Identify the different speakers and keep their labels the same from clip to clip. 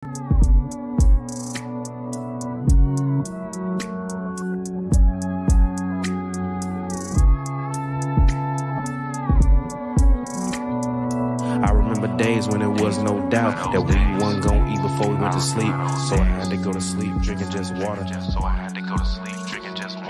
Speaker 1: I remember days when there was no doubt that we wasn't gonna eat before we went to sleep. So I had to go to sleep drinking just water.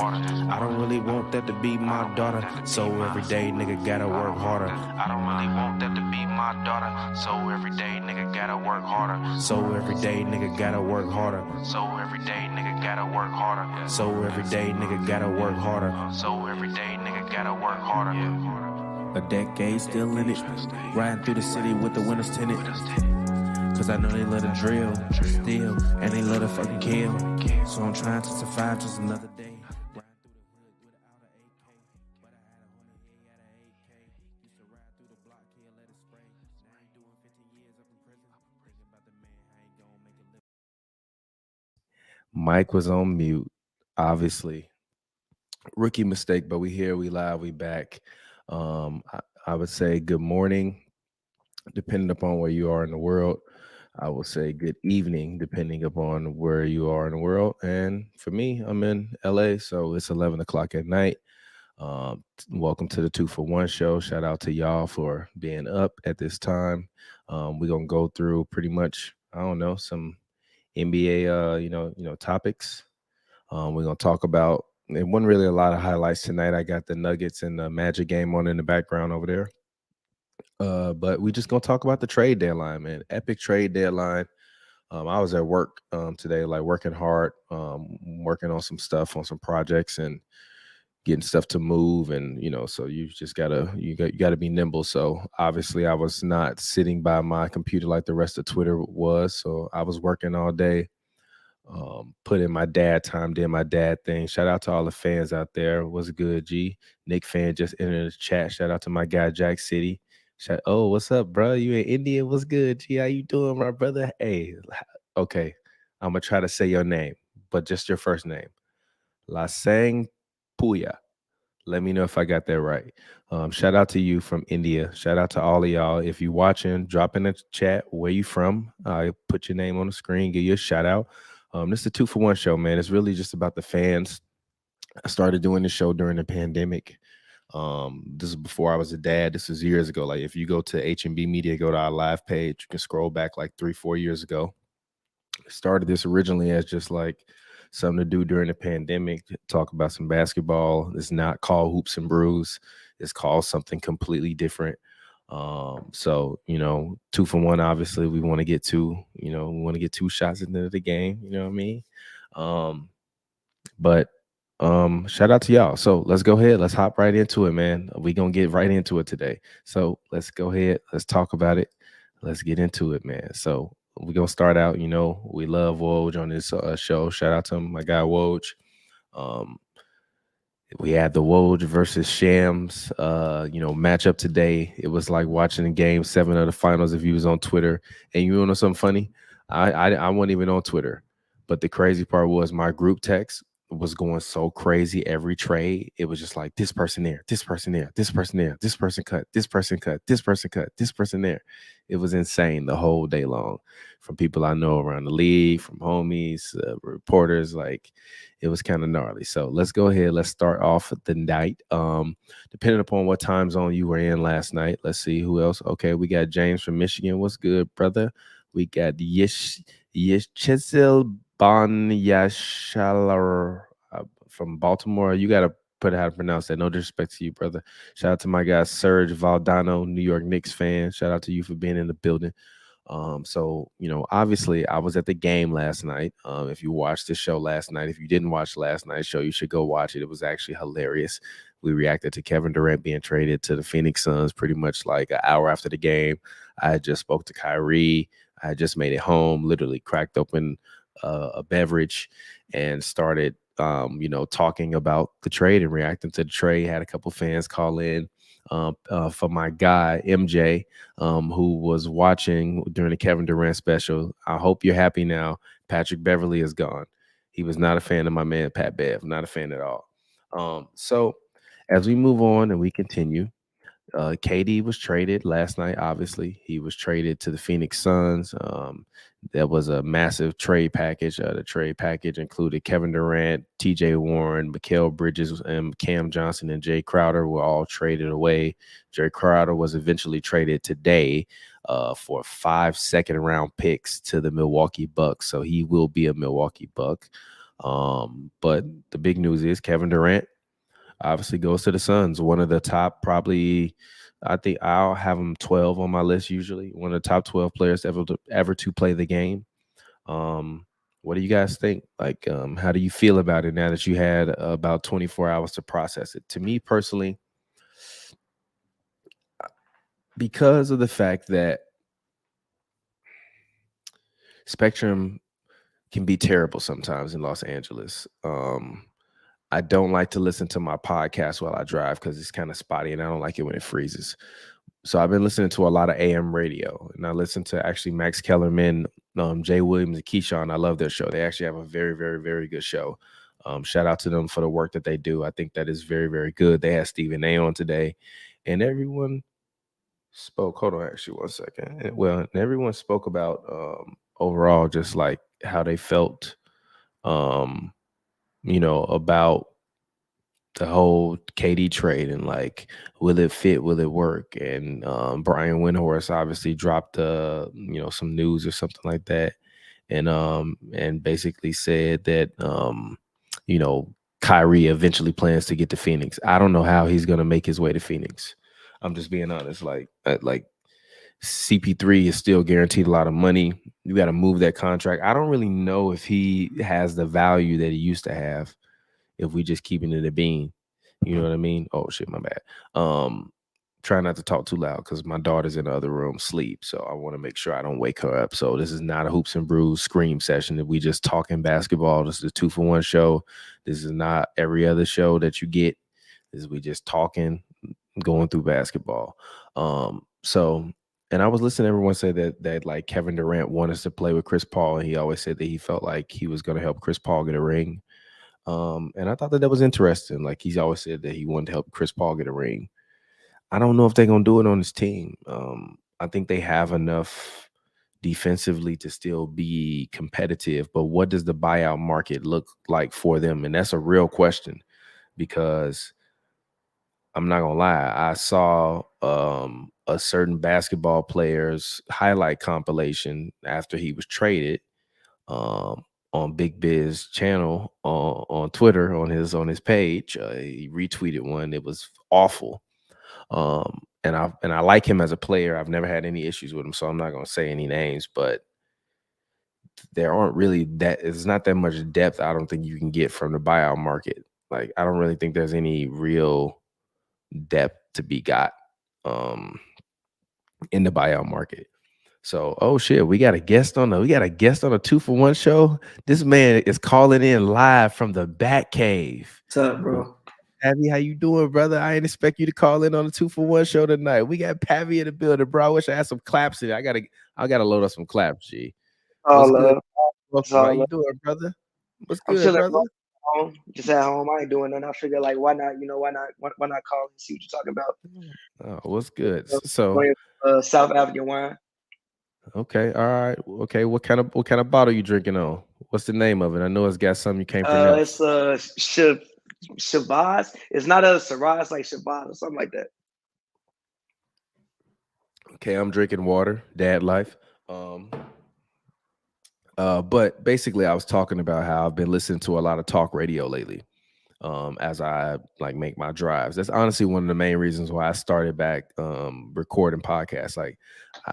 Speaker 1: I don't really want that to be my daughter, so every day nigga gotta work harder. I don't really want that to be my daughter, so every day nigga gotta work harder. So every day nigga gotta work harder. So every day nigga gotta work harder. So every day nigga gotta work harder. So every day nigga gotta work harder. A decade still in it, riding through the city with the windows tinted. Cause I know they love to drill, steal, and they love to fucking kill. So I'm trying to survive just another day. Mike was on mute, obviously. Rookie mistake, but we here, we live, we back. I would say good morning, depending upon where you are in the world. I will say good evening, depending upon where you are in the world. And for me, I'm in LA, so it's 11 o'clock at night. Welcome to the 2 for 1 show. Shout out to y'all for being up at this time. We're gonna go through pretty much, I don't know, some NBA topics. We're gonna talk about, it wasn't really a lot of highlights tonight. I got the Nuggets and the Magic game on in the background over there. But we just gonna talk about the trade deadline, man. Epic trade deadline. I was at work today, like working hard, working on some stuff, on some projects, and getting stuff to move. And so you just gotta be nimble. So obviously, I was not sitting by my computer like the rest of Twitter was. So I was working all day. Put in my dad time, did my dad thing. Shout out to all the fans out there. What's good, G? Nick fan just entered the chat. Shout out to my guy Jack City. Oh, what's up, bro? You in India? What's good, G? How you doing, my brother? Hey, okay. I'm gonna try to say your name, but just your first name. Lasang Puya. Let me know if I got that right. Shout out to you from India. Shout out to all of y'all. If you watching, drop in the chat where you from. Put your name on the screen, give you a shout out. This is a 2 for 1 show, man. It's really just about the fans. I started doing this show during the pandemic. This is before I was a dad. This was years ago. Like if you go to HNB Media, go to our live page, you can scroll back like 3-4 years ago. I started this originally as just like something to do during the pandemic, talk about some basketball. It's not called Hoops and Brews. It's called something completely different. So 2 for 1, obviously we want to get two, we want to get 2 shots into the game, you know what I mean? But shout out to y'all. So let's go ahead. Let's hop right into it, man. We're going to get right into it today. So let's go ahead. Let's talk about it. Let's get into it, man. So we're going to start out, we love Woj on this show. Shout out to my guy Woj. We had the Woj versus Shams, matchup today. It was like watching Game 7 of the finals if you was on Twitter. And you know something funny? I wasn't even on Twitter. But the crazy part was my group text was going so crazy every trade. It was just like this person there, this person there, this person there, this person cut, this person cut, this person cut, this person there. It was insane the whole day long, from people I know around the league, from homies, reporters. Like it was kind of gnarly. So let's go ahead. Let's start off the night. Depending upon what time zone you were in last night. Let's see who else. Okay, we got James from Michigan. What's good, brother? We got Yeshel Banyashalar from Baltimore. You got to put how to pronounce that. No disrespect to you, brother. Shout out to my guy Serge Valdano, New York Knicks fan. Shout out to you for being in the building. So obviously I was at the game last night. If you watched the show last night, if you didn't watch last night's show, you should go watch it. It was actually hilarious. We reacted to Kevin Durant being traded to the Phoenix Suns pretty much like an hour after the game. I had just spoke to Kyrie. I had just made it home, literally cracked open a beverage and started, talking about the trade and reacting to the trade. Had a couple fans call in for my guy, MJ, who was watching during the Kevin Durant special. I hope you're happy now. Patrick Beverley is gone. He was not a fan of my man, Pat Bev. Not a fan at all. So as we move on and we continue, KD was traded last night. Obviously, he was traded to the Phoenix Suns. There was a massive trade package. The trade package included Kevin Durant, T.J. Warren, Mikal Bridges, and Cam Johnson and Jay Crowder were all traded away. Jay Crowder was eventually traded today for 5 second-round picks to the Milwaukee Bucks, so he will be a Milwaukee Buck. But the big news is Kevin Durant obviously goes to the Suns. One of the top, probably, I think I'll have him 12 on my list usually. One of the top 12 players ever to play the game. What do you guys think? Like, how do you feel about it now that you had about 24 hours to process it? To me personally, because of the fact that Spectrum can be terrible sometimes in Los Angeles. I don't like to listen to my podcast while I drive because it's kind of spotty and I don't like it when it freezes. So I've been listening to a lot of AM radio, and I listen to actually Max Kellerman, Jay Williams, and Keyshawn. I love their show. They actually have a very, very, very good show. Shout out to them for the work that they do. I think that is very, very good. They had Stephen A on today, and everyone spoke. Hold on, actually, one second. Well, everyone spoke about overall just like how they felt, about the whole KD trade and like, will it fit? Will it work? And Brian Windhorst obviously dropped some news or something like that, and basically said that Kyrie eventually plans to get to Phoenix. I don't know how he's gonna make his way to Phoenix. I'm just being honest. Like CP3 is still guaranteed a lot of money. You got to move that contract. I don't really know if he has the value that he used to have if we just keeping it a bean. You know what I mean? Oh shit, my bad. Try not to talk too loud because my daughter's in the other room sleep. So I want to make sure I don't wake her up. So this is not a Hoops and Brews scream session. If we just talking basketball, this is a 2-for-1 show. This is not every other show that you get. This is we just talking, going through basketball. And I was listening to everyone say that like Kevin Durant wanted to play with Chris Paul, and he always said that he felt like he was going to help Chris Paul get a ring. And I thought that was interesting. Like he's always said that he wanted to help Chris Paul get a ring. I don't know if they're gonna do it on this team. I think they have enough defensively to still be competitive, but what does the buyout market look like for them? And that's a real question because I'm not gonna lie. I saw a certain basketball player's highlight compilation after he was traded on Big Biz channel on Twitter on his page. He retweeted one. It was awful. And I like him as a player. I've never had any issues with him, so I'm not gonna say any names, but there aren't really it's not that much depth I don't think you can get from the buyout market. Like I don't really think there's any real depth to be got in the buyout market. So, oh shit, we got a guest on a 2-for-1 show. This man is calling in live from the Bat Cave.
Speaker 2: What's up, bro?
Speaker 1: Pavi, how you doing, brother? I didn't expect you to call in on a 2-for-1 show tonight. We got Pavi in the building, bro. I wish I had some claps in it. I gotta load up some claps, G. What's good? How you doing, brother? What's good,
Speaker 2: I'm
Speaker 1: brother?
Speaker 2: Home, just at home. I ain't doing nothing. I figure like why not call and see what you're talking about.
Speaker 1: Oh, what's good? So
Speaker 2: South African wine.
Speaker 1: Okay, all right. Okay, what kind of bottle you drinking on? What's the name of it? I know it's got something you can't pronounce.
Speaker 2: It's Shabazz. It's not a Syrah, it's like Shabazz or something like that.
Speaker 1: Okay, I'm drinking water, dad life. But basically I was talking about how I've been listening to a lot of talk radio lately. As I like make my drives. That's honestly one of the main reasons why I started back recording podcasts. Like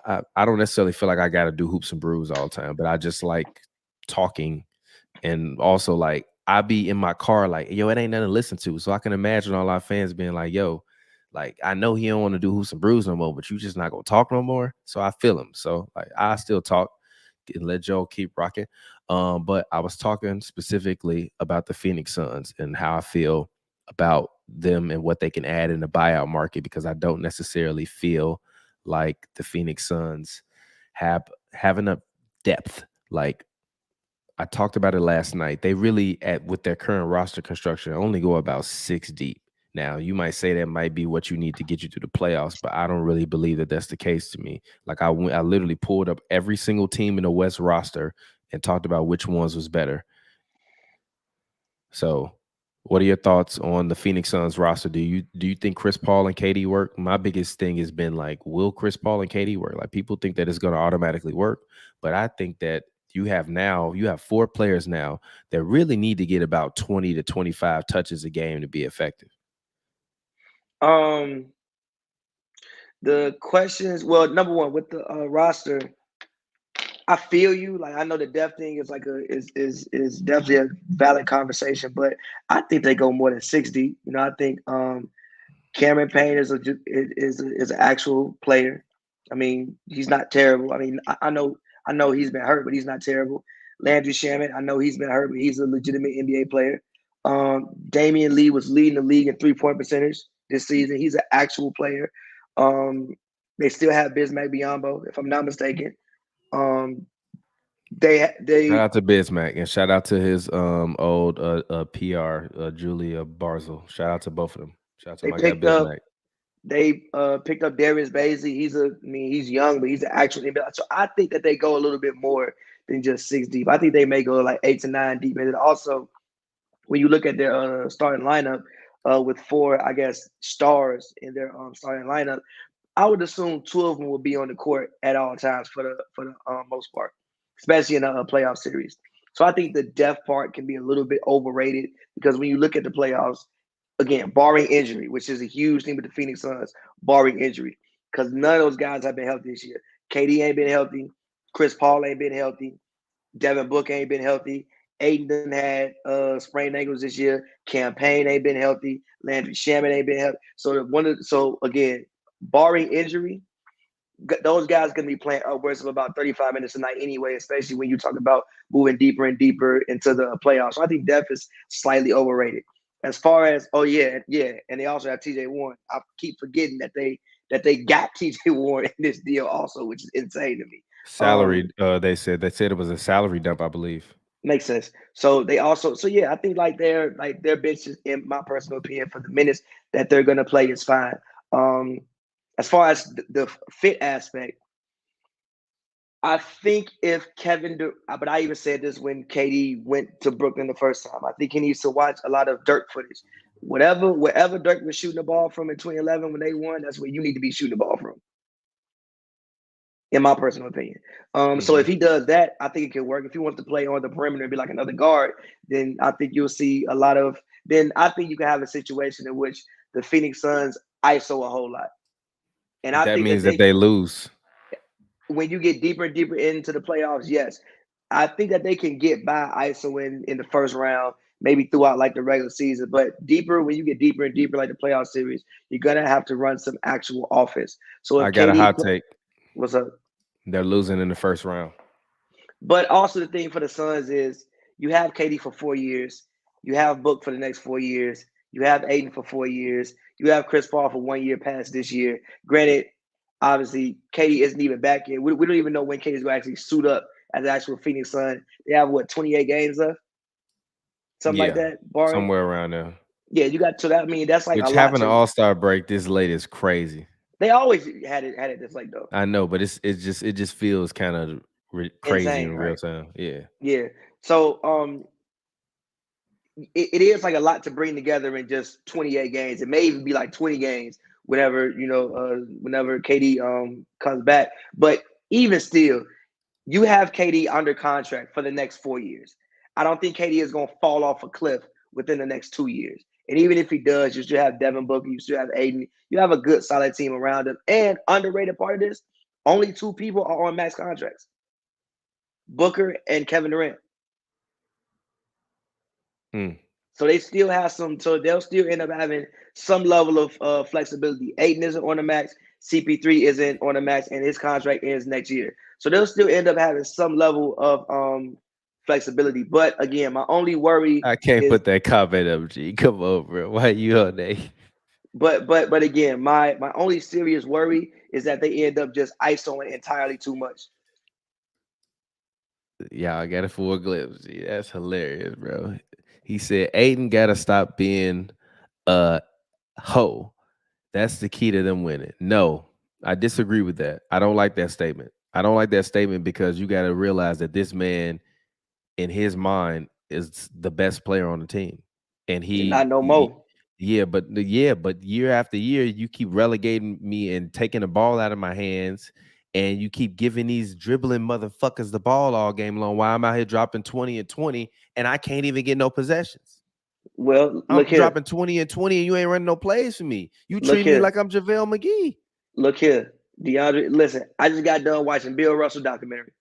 Speaker 1: I don't necessarily feel like I got to do hoops and brews all the time, but I just like talking. And also like I be in my car like, yo, it ain't nothing to listen to. So I can imagine all our fans being like, yo, like I know he don't want to do hoops and brews no more, but you just not gonna talk no more. So I feel him. So like I still talk and let Joe keep rocking. But I was talking specifically about the Phoenix Suns and how I feel about them and what they can add in the buyout market, because I don't necessarily feel like the Phoenix Suns have enough depth. Like I talked about it last night. They really with their current roster construction only go about 6 deep. Now, you might say that might be what you need to get you to the playoffs, but I don't really believe that that's the case to me. Like I literally pulled up every single team in the West roster and talked about which ones was better. So, what are your thoughts on the Phoenix Suns roster? Do you think Chris Paul and KD work? My biggest thing has been like, will Chris Paul and KD work? Like people think that it's going to automatically work, but I think that you have 4 players now that really need to get about 20 to 25 touches a game to be effective.
Speaker 2: The questions. Well, number one with the roster, I feel you. Like I know the depth thing is like is definitely a valid conversation, but I think they go more than 60. You know, I think Cameron Payne is an actual player. I mean, he's not terrible. I mean, I know he's been hurt, but he's not terrible. Landry Shamet, I know he's been hurt, but he's a legitimate NBA player. Damian Lee was leading the league in 3-point percentage this season. He's an actual player. They still have Bismack Biyombo, if I'm not mistaken. They
Speaker 1: Shout out to Bismack and shout out to his old PR Julia Barzil. Shout out to both of them. Shout out to my guy Bismack.
Speaker 2: They picked up Darius Baisley. He's young, but he's an actual NBA. So I think that they go a little bit more than just 6 deep. I think they may go like 8 to 9 deep. And then also, when you look at their starting lineup with 4, I guess, stars in their starting lineup, I would assume 2 of them will be on the court at all times for the most part, especially in a playoff series. So I think the depth part can be a little bit overrated because when you look at the playoffs, again, barring injury, which is a huge thing with the Phoenix Suns, barring injury, because none of those guys have been healthy this year. KD ain't been healthy. Chris Paul ain't been healthy. Devin Booker ain't been healthy. Ayton had sprained ankles this year. Campaign ain't been healthy. Landry Shamet ain't been healthy. So again, barring injury, those guys going to be playing upwards of about 35 minutes a night anyway, especially when you talk about moving deeper and deeper into the playoffs. So I think depth is slightly overrated. As far as and they also have TJ Warren. I keep forgetting that they got TJ Warren in this deal also, which is insane to me.
Speaker 1: Salary, they said it was a salary dump, I believe.
Speaker 2: Makes sense. So they also, I think like their bench, in my personal opinion, for the minutes that they're gonna play is fine. As far as the fit aspect, I think if but I even said this when KD went to Brooklyn the first time. I think he needs to watch a lot of Dirk footage. Wherever Dirk was shooting the ball from in 2011 when they won, that's where you need to be shooting the ball from. In my personal opinion. So if he does that, I think it can work. If he wants to play on the perimeter and be like another guard, then I think you'll see a lot of. Then I think you can have a situation in which the Phoenix Suns ISO a whole lot, and I
Speaker 1: that
Speaker 2: think
Speaker 1: means that they lose.
Speaker 2: When you get deeper and deeper into the playoffs, yes, I think that they can get by ISO in the first round, maybe throughout like the regular season. But deeper, when you get deeper and deeper, like the playoff series, you're gonna have to run some actual offense. So if
Speaker 1: I got a hot
Speaker 2: KD,
Speaker 1: take.
Speaker 2: what's up?
Speaker 1: They're losing in the first round.
Speaker 2: But also the thing for the Suns is you have KD for 4 years, you have Book for the next 4 years, you have Ayton for 4 years, you have Chris Paul for 1 year past this year. Granted, obviously KD isn't even back yet. We don't even know when KD's going to actually suit up as an actual Phoenix Sun. They have 28 games left, something like that, barring.
Speaker 1: Somewhere around there.
Speaker 2: Yeah, you got to that. I mean, that's like
Speaker 1: Which
Speaker 2: a lot.
Speaker 1: having an All-Star break this late is crazy.
Speaker 2: They always had it this late though.
Speaker 1: I know, but it just feels kind of crazy
Speaker 2: Insane,
Speaker 1: in real
Speaker 2: right?
Speaker 1: time. Yeah.
Speaker 2: Yeah. So it is like a lot to bring together in just 28 games. It may even be like 20 games whenever whenever KD comes back. But even still, you have KD under contract for the next 4 years. I don't think KD is going to fall off a cliff within the next 2 years. And even if he does, you still have Devin Booker, you still have Ayton, you have a good solid team around him. And underrated part of this, only 2 people are on max contracts: Booker and Kevin Durant. So they still have so they'll still end up having some level of flexibility. Ayton isn't on the max, CP3 isn't on the max, and his contract ends next year. So they'll still end up having some level of flexibility. But again, my only worry
Speaker 1: I can't put that comment up, G. Come on, bro. Why you on that?
Speaker 2: But again, my only serious worry is that they end up just ISOing entirely too much.
Speaker 1: Yeah, I got a full glimpse. G. That's hilarious, bro. He said Aiden gotta stop being Ho, that's the key to them winning. No, I disagree with that. I don't like that statement. I don't like that statement because you got to realize that this man, in his mind, is the best player on the team, and
Speaker 2: Not no more.
Speaker 1: but year after year, you keep relegating me and taking the ball out of my hands, and you keep giving these dribbling motherfuckers the ball all game long. While I'm out here dropping 20 and 20, and I can't even get no possessions.
Speaker 2: Well,
Speaker 1: I'm
Speaker 2: look here.
Speaker 1: dropping 20 and 20, and you ain't running no plays for me. You
Speaker 2: Look
Speaker 1: treat me
Speaker 2: here.
Speaker 1: like I'm JaVale McGee.
Speaker 2: Look here. DeAndre, listen, I just got done watching Bill Russell documentary.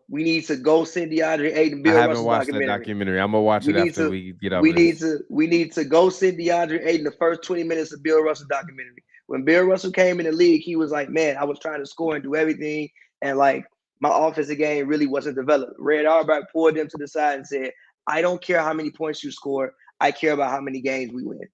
Speaker 2: We need to go send DeAndre Ayton
Speaker 1: I
Speaker 2: Bill
Speaker 1: haven't
Speaker 2: Russell
Speaker 1: watched that
Speaker 2: documentary.
Speaker 1: documentary. I'm gonna watch
Speaker 2: We
Speaker 1: it
Speaker 2: need
Speaker 1: after
Speaker 2: to
Speaker 1: we get off
Speaker 2: we
Speaker 1: of
Speaker 2: need
Speaker 1: this.
Speaker 2: to we need to go send DeAndre Ayton the first 20 minutes of Bill Russell documentary. When Bill Russell came in the league, he was like, man, I was trying to score and do everything, and like my offensive game really wasn't developed. Red Auerbach pulled them to the side and said, I don't care how many points you score, I care about how many games we win.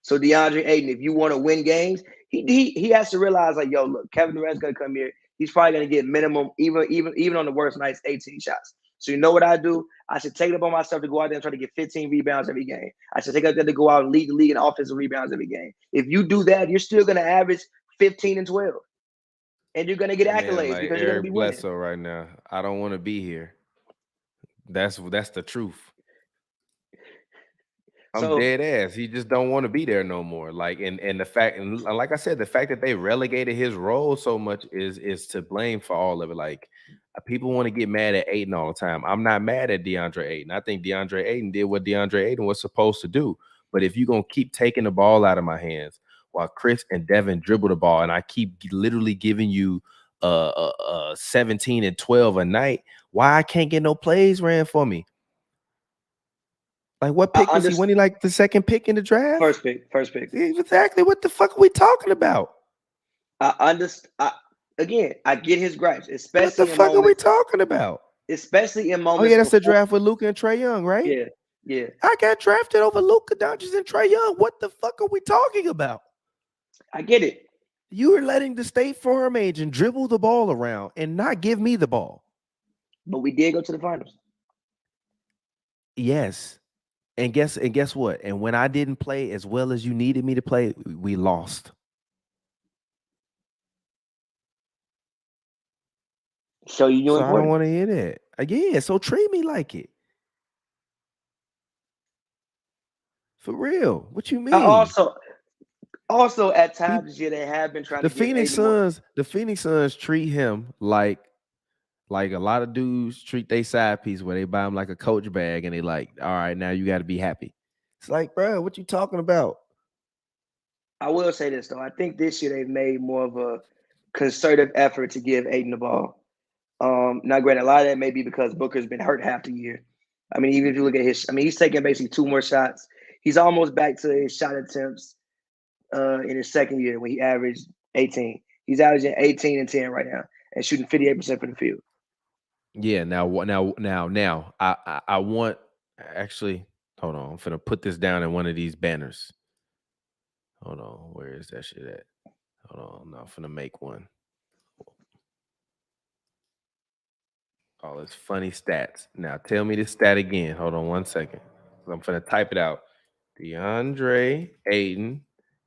Speaker 2: So DeAndre Ayton, if you want to win games, he has to realize like, yo, look, Kevin Durant's gonna come here. He's probably gonna get minimum, even on the worst nights, 18 shots. So you know what I do? I should take it upon myself to go out there and try to get 15 rebounds every game. I should take it out there to go out and lead the league in offensive rebounds every game. If you do that, you're still gonna average 15 and 12. And you're gonna get
Speaker 1: That man
Speaker 2: accolades
Speaker 1: like
Speaker 2: because you're gonna
Speaker 1: Eric
Speaker 2: be winning.
Speaker 1: Bledsoe right now. I don't want to be here. That's the truth. I'm
Speaker 2: So
Speaker 1: dead ass. He just don't want to be there no more. Like and the fact and like I said, the fact that they relegated his role so much is to blame for all of it. Like people want to get mad at Ayton all the time. I'm not mad at DeAndre Ayton. I think DeAndre Ayton did what DeAndre Ayton was supposed to do. But if you're gonna keep taking the ball out of my hands while Chris and Devin dribble the ball, and I keep literally giving you 17 and 12 a night, why I can't get no plays ran for me? Like, what
Speaker 2: I
Speaker 1: pick was he? When
Speaker 2: understand.
Speaker 1: he like the second pick in the draft?
Speaker 2: First pick.
Speaker 1: Exactly. What the fuck are we talking about?
Speaker 2: I understand. Again, I get his gripes,
Speaker 1: What the fuck are we talking about?
Speaker 2: especially in
Speaker 1: Oh yeah,
Speaker 2: moments
Speaker 1: that's the
Speaker 2: before.
Speaker 1: draft with Luka and Trey Young, right?
Speaker 2: Yeah, yeah.
Speaker 1: I got drafted over Luka Doncic and Trey Young. What the fuck are we talking about?
Speaker 2: I get it.
Speaker 1: You are letting the State Farm agent dribble the ball around and not give me the ball.
Speaker 2: But we did go to the finals.
Speaker 1: Yes. And guess what? And when I didn't play as well as you needed me to play, we lost.
Speaker 2: So you
Speaker 1: So I don't
Speaker 2: important.
Speaker 1: want to hear that. Yeah, so treat me like it. For real. What you
Speaker 2: I
Speaker 1: mean?
Speaker 2: also at
Speaker 1: He
Speaker 2: times this year they have been trying
Speaker 1: the
Speaker 2: to give
Speaker 1: Phoenix
Speaker 2: Aiden more.
Speaker 1: Suns, the Phoenix Suns treat him like a lot of dudes treat they side piece where they buy him like a Coach bag and they like, all right, now you got to be happy. It's like, bro, what you talking about?
Speaker 2: I will say this though. I think this year they've made more of a concerted effort to give Aiden the ball. Now granted, a lot of that may be because Booker's been hurt half the year. I mean, even if you look at he's taking basically 2 more shots. He's almost back to his shot attempts in his second year when he averaged 18. He's averaging 18 and 10 right now and shooting 58% from the field.
Speaker 1: Yeah, now I want actually hold on. I'm finna put this down in one of these banners. Hold on, where is that shit at? Hold on, I'm finna make one. Oh, it's funny stats. Now tell me the stat again. Hold on 1 second. I'm finna type it out. DeAndre Ayton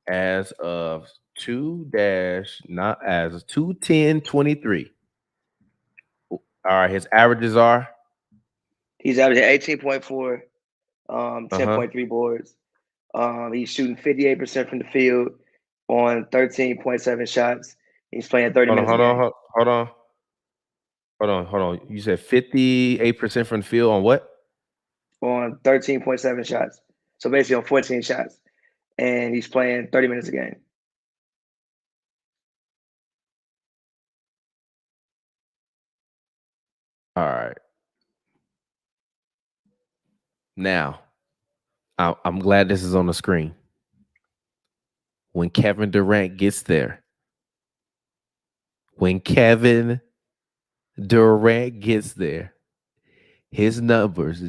Speaker 1: as of 2 dash not as of 2/10/23. All right, his averages are
Speaker 2: He's averaging 18.4,
Speaker 1: uh-huh.
Speaker 2: 10.3 boards. He's shooting 58% from the field on 13.7 shots. He's playing 30
Speaker 1: Hold on,
Speaker 2: minutes a
Speaker 1: hold on,
Speaker 2: game
Speaker 1: hold on. Hold on. You said 58% from the field on what?
Speaker 2: on 13.7 shots. So basically on 14 shots. And he's playing 30 minutes a game.
Speaker 1: All right. Now, I'm glad this is on the screen. When Kevin Durant gets there, when Kevin Durant gets there, his numbers,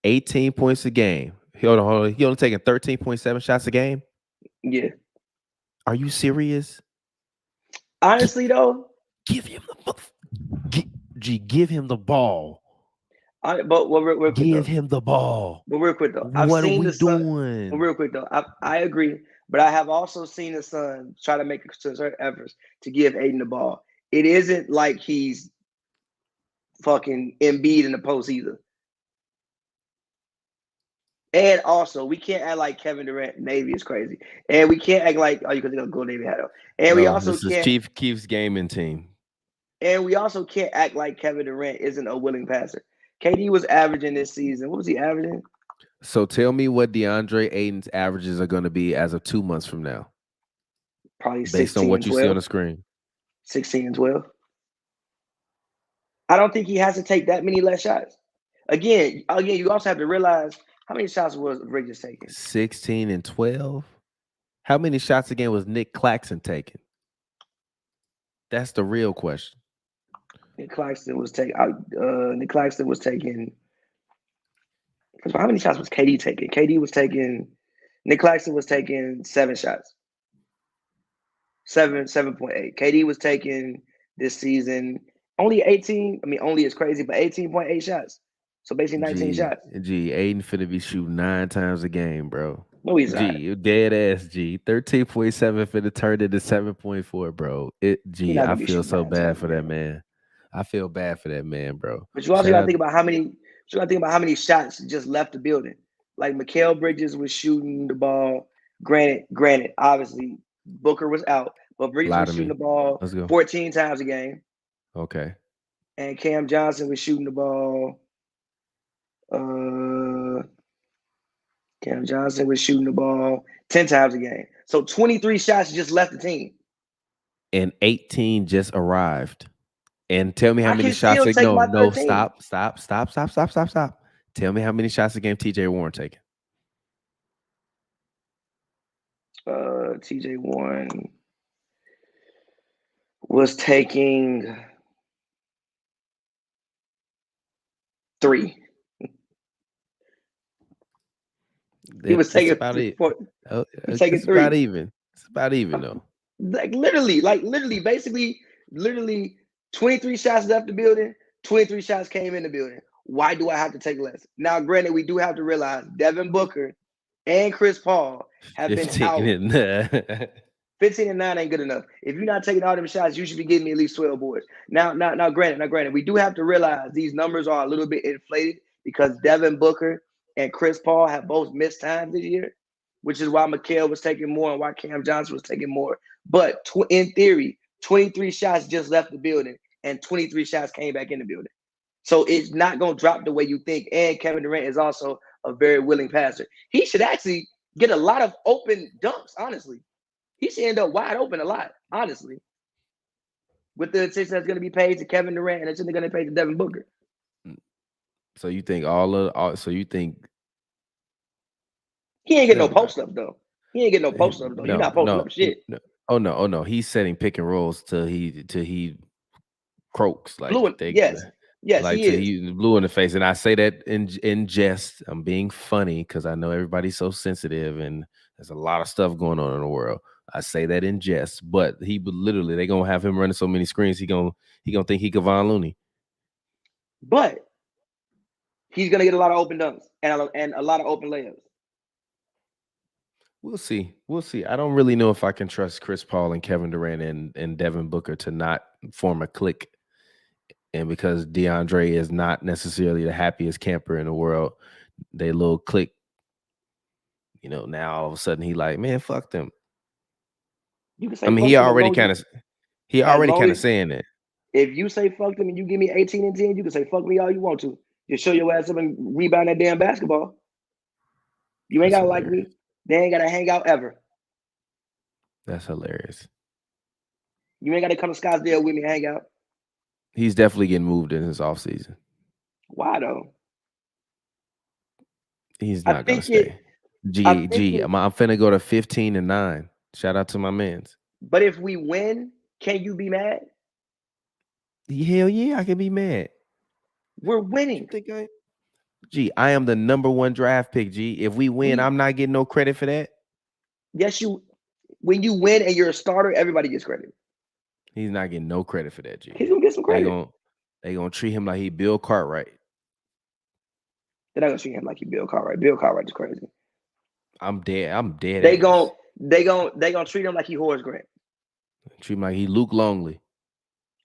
Speaker 1: 18 points a game. Hold on. He only taking 13.7 shots a game.
Speaker 2: Yeah.
Speaker 1: Are you serious?
Speaker 2: Honestly, though,
Speaker 1: Give him the give him the ball.
Speaker 2: But real quick
Speaker 1: Give
Speaker 2: though.
Speaker 1: him the ball.
Speaker 2: But real quick though, I've
Speaker 1: What are
Speaker 2: seen
Speaker 1: we
Speaker 2: the Sun. But
Speaker 1: doing?
Speaker 2: real quick though, I agree. But I have also seen the Sun try to make concerted efforts to give Aiden the ball. It isn't like he's fucking Embiid in the post either. And also, we can't act like Kevin Durant Navy is crazy, and we can't act like you could go Navy hat up. And we
Speaker 1: No,
Speaker 2: also
Speaker 1: this is
Speaker 2: can't.
Speaker 1: Chief Keef's gaming team.
Speaker 2: And we also can't act like Kevin Durant isn't a willing passer. KD was averaging this season. What was he averaging?
Speaker 1: So tell me what DeAndre Ayton's averages are going to be as of 2 months from now,
Speaker 2: Probably
Speaker 1: based on
Speaker 2: 16 and
Speaker 1: what you see on
Speaker 2: 12.
Speaker 1: the screen.
Speaker 2: 16 and 12. I don't think he has to take that many less shots. Again, you also have to realize how many shots was Bridges taking.
Speaker 1: 16 and 12. How many shots again was Nick Claxton taking? That's the real question.
Speaker 2: Nick Claxton was taking. How many shots was KD taking? Nick Claxton was taking 7 shots. 7.8. KD was taking this season only 18. I mean, only is crazy, but 18.8 shots. So basically 19 shots.
Speaker 1: Aiden finna be shooting 9 times a game, bro.
Speaker 2: No, he's not.
Speaker 1: You dead ass 13.7 finna turn into 7.4, bro. I feel so bad for that man. I feel bad for that man, bro.
Speaker 2: But you also got to think about how many shots just left the building. Like Mikal Bridges was shooting the ball. Granted, obviously Booker was out, but Bridges was shooting the ball 14 times a game.
Speaker 1: Okay.
Speaker 2: And Cam Johnson was shooting the ball. Cam Johnson was shooting the ball 10 times a game. So 23 shots just left the team.
Speaker 1: And 18 just arrived. And tell me how many shots. Stop. Tell me how many shots a game TJ Warren taking.
Speaker 2: TJ Warren was taking 3. He was taking
Speaker 1: about it.
Speaker 2: He's taking 3.
Speaker 1: About even. It's about even though.
Speaker 2: Like literally, basically, 23 shots left the building, 23 shots came in the building. Why do I have to take less? Now, granted, we do have to realize Devin Booker and Chris Paul have been out. 15 and 9 ain't good enough. If you're not taking all them shots, you should be getting me at least 12 boards. Now, granted, we do have to realize these numbers are a little bit inflated because Devin Booker and Chris Paul have both missed time this year, which is why Mikal was taking more and why Cam Johnson was taking more. But in theory, 23 shots just left the building and 23 shots came back in the building. So it's not going to drop the way you think. And Kevin Durant is also a very willing passer. He should actually get a lot of open dunks, honestly. He should end up wide open a lot, honestly. With the attention that's going to be paid to Kevin Durant and it's going to be paid to Devin Booker.
Speaker 1: So you think
Speaker 2: he ain't getting no post up though. You're not posting up shit.
Speaker 1: No. Oh no. He's setting pick and rolls till he croaks like
Speaker 2: Yes,
Speaker 1: like
Speaker 2: he is.
Speaker 1: He's blue in the face. And I say that in jest. I'm being funny because I know everybody's so sensitive and there's a lot of stuff going on in the world. I say that in jest, but he literally they're gonna have him running so many screens. He gonna think he Kevon Looney.
Speaker 2: But he's gonna get a lot of open dunks and a lot of open layups.
Speaker 1: We'll see. I don't really know if I can trust Chris Paul and Kevin Durant and Devin Booker to not form a clique. And because DeAndre is not necessarily the happiest camper in the world, they little clique. Now all of a sudden he like, man, fuck them.
Speaker 2: You can say
Speaker 1: I mean, he already kind of saying that.
Speaker 2: If you say fuck them and you give me 18 and 10, you can say fuck me all you want to. Just show your ass up and rebound that damn basketball. You ain't gotta like me. They ain't gotta hang out ever.
Speaker 1: That's hilarious.
Speaker 2: You ain't gotta come to Scottsdale with me hang out.
Speaker 1: He's definitely getting moved in his offseason.
Speaker 2: Why though?
Speaker 1: He's not gonna stay. I'm finna go to 15 and 9. Shout out to my mans.
Speaker 2: But if we win, can you be mad?
Speaker 1: Hell yeah, I can be mad.
Speaker 2: We're winning.
Speaker 1: I am the number 1 draft pick, G. If we win, I'm not getting no credit for that.
Speaker 2: Yes, when you win and you're a starter, everybody gets credit.
Speaker 1: He's not getting no credit for that, G.
Speaker 2: He's gonna get some credit.
Speaker 1: They gonna treat him like he Bill Cartwright.
Speaker 2: They're not gonna treat him like he Bill Cartwright. Bill Cartwright is crazy.
Speaker 1: I'm dead. I'm dead
Speaker 2: They
Speaker 1: ass.
Speaker 2: gon' they gonna treat him like he Horace Grant.
Speaker 1: Treat him like he Luke Longley.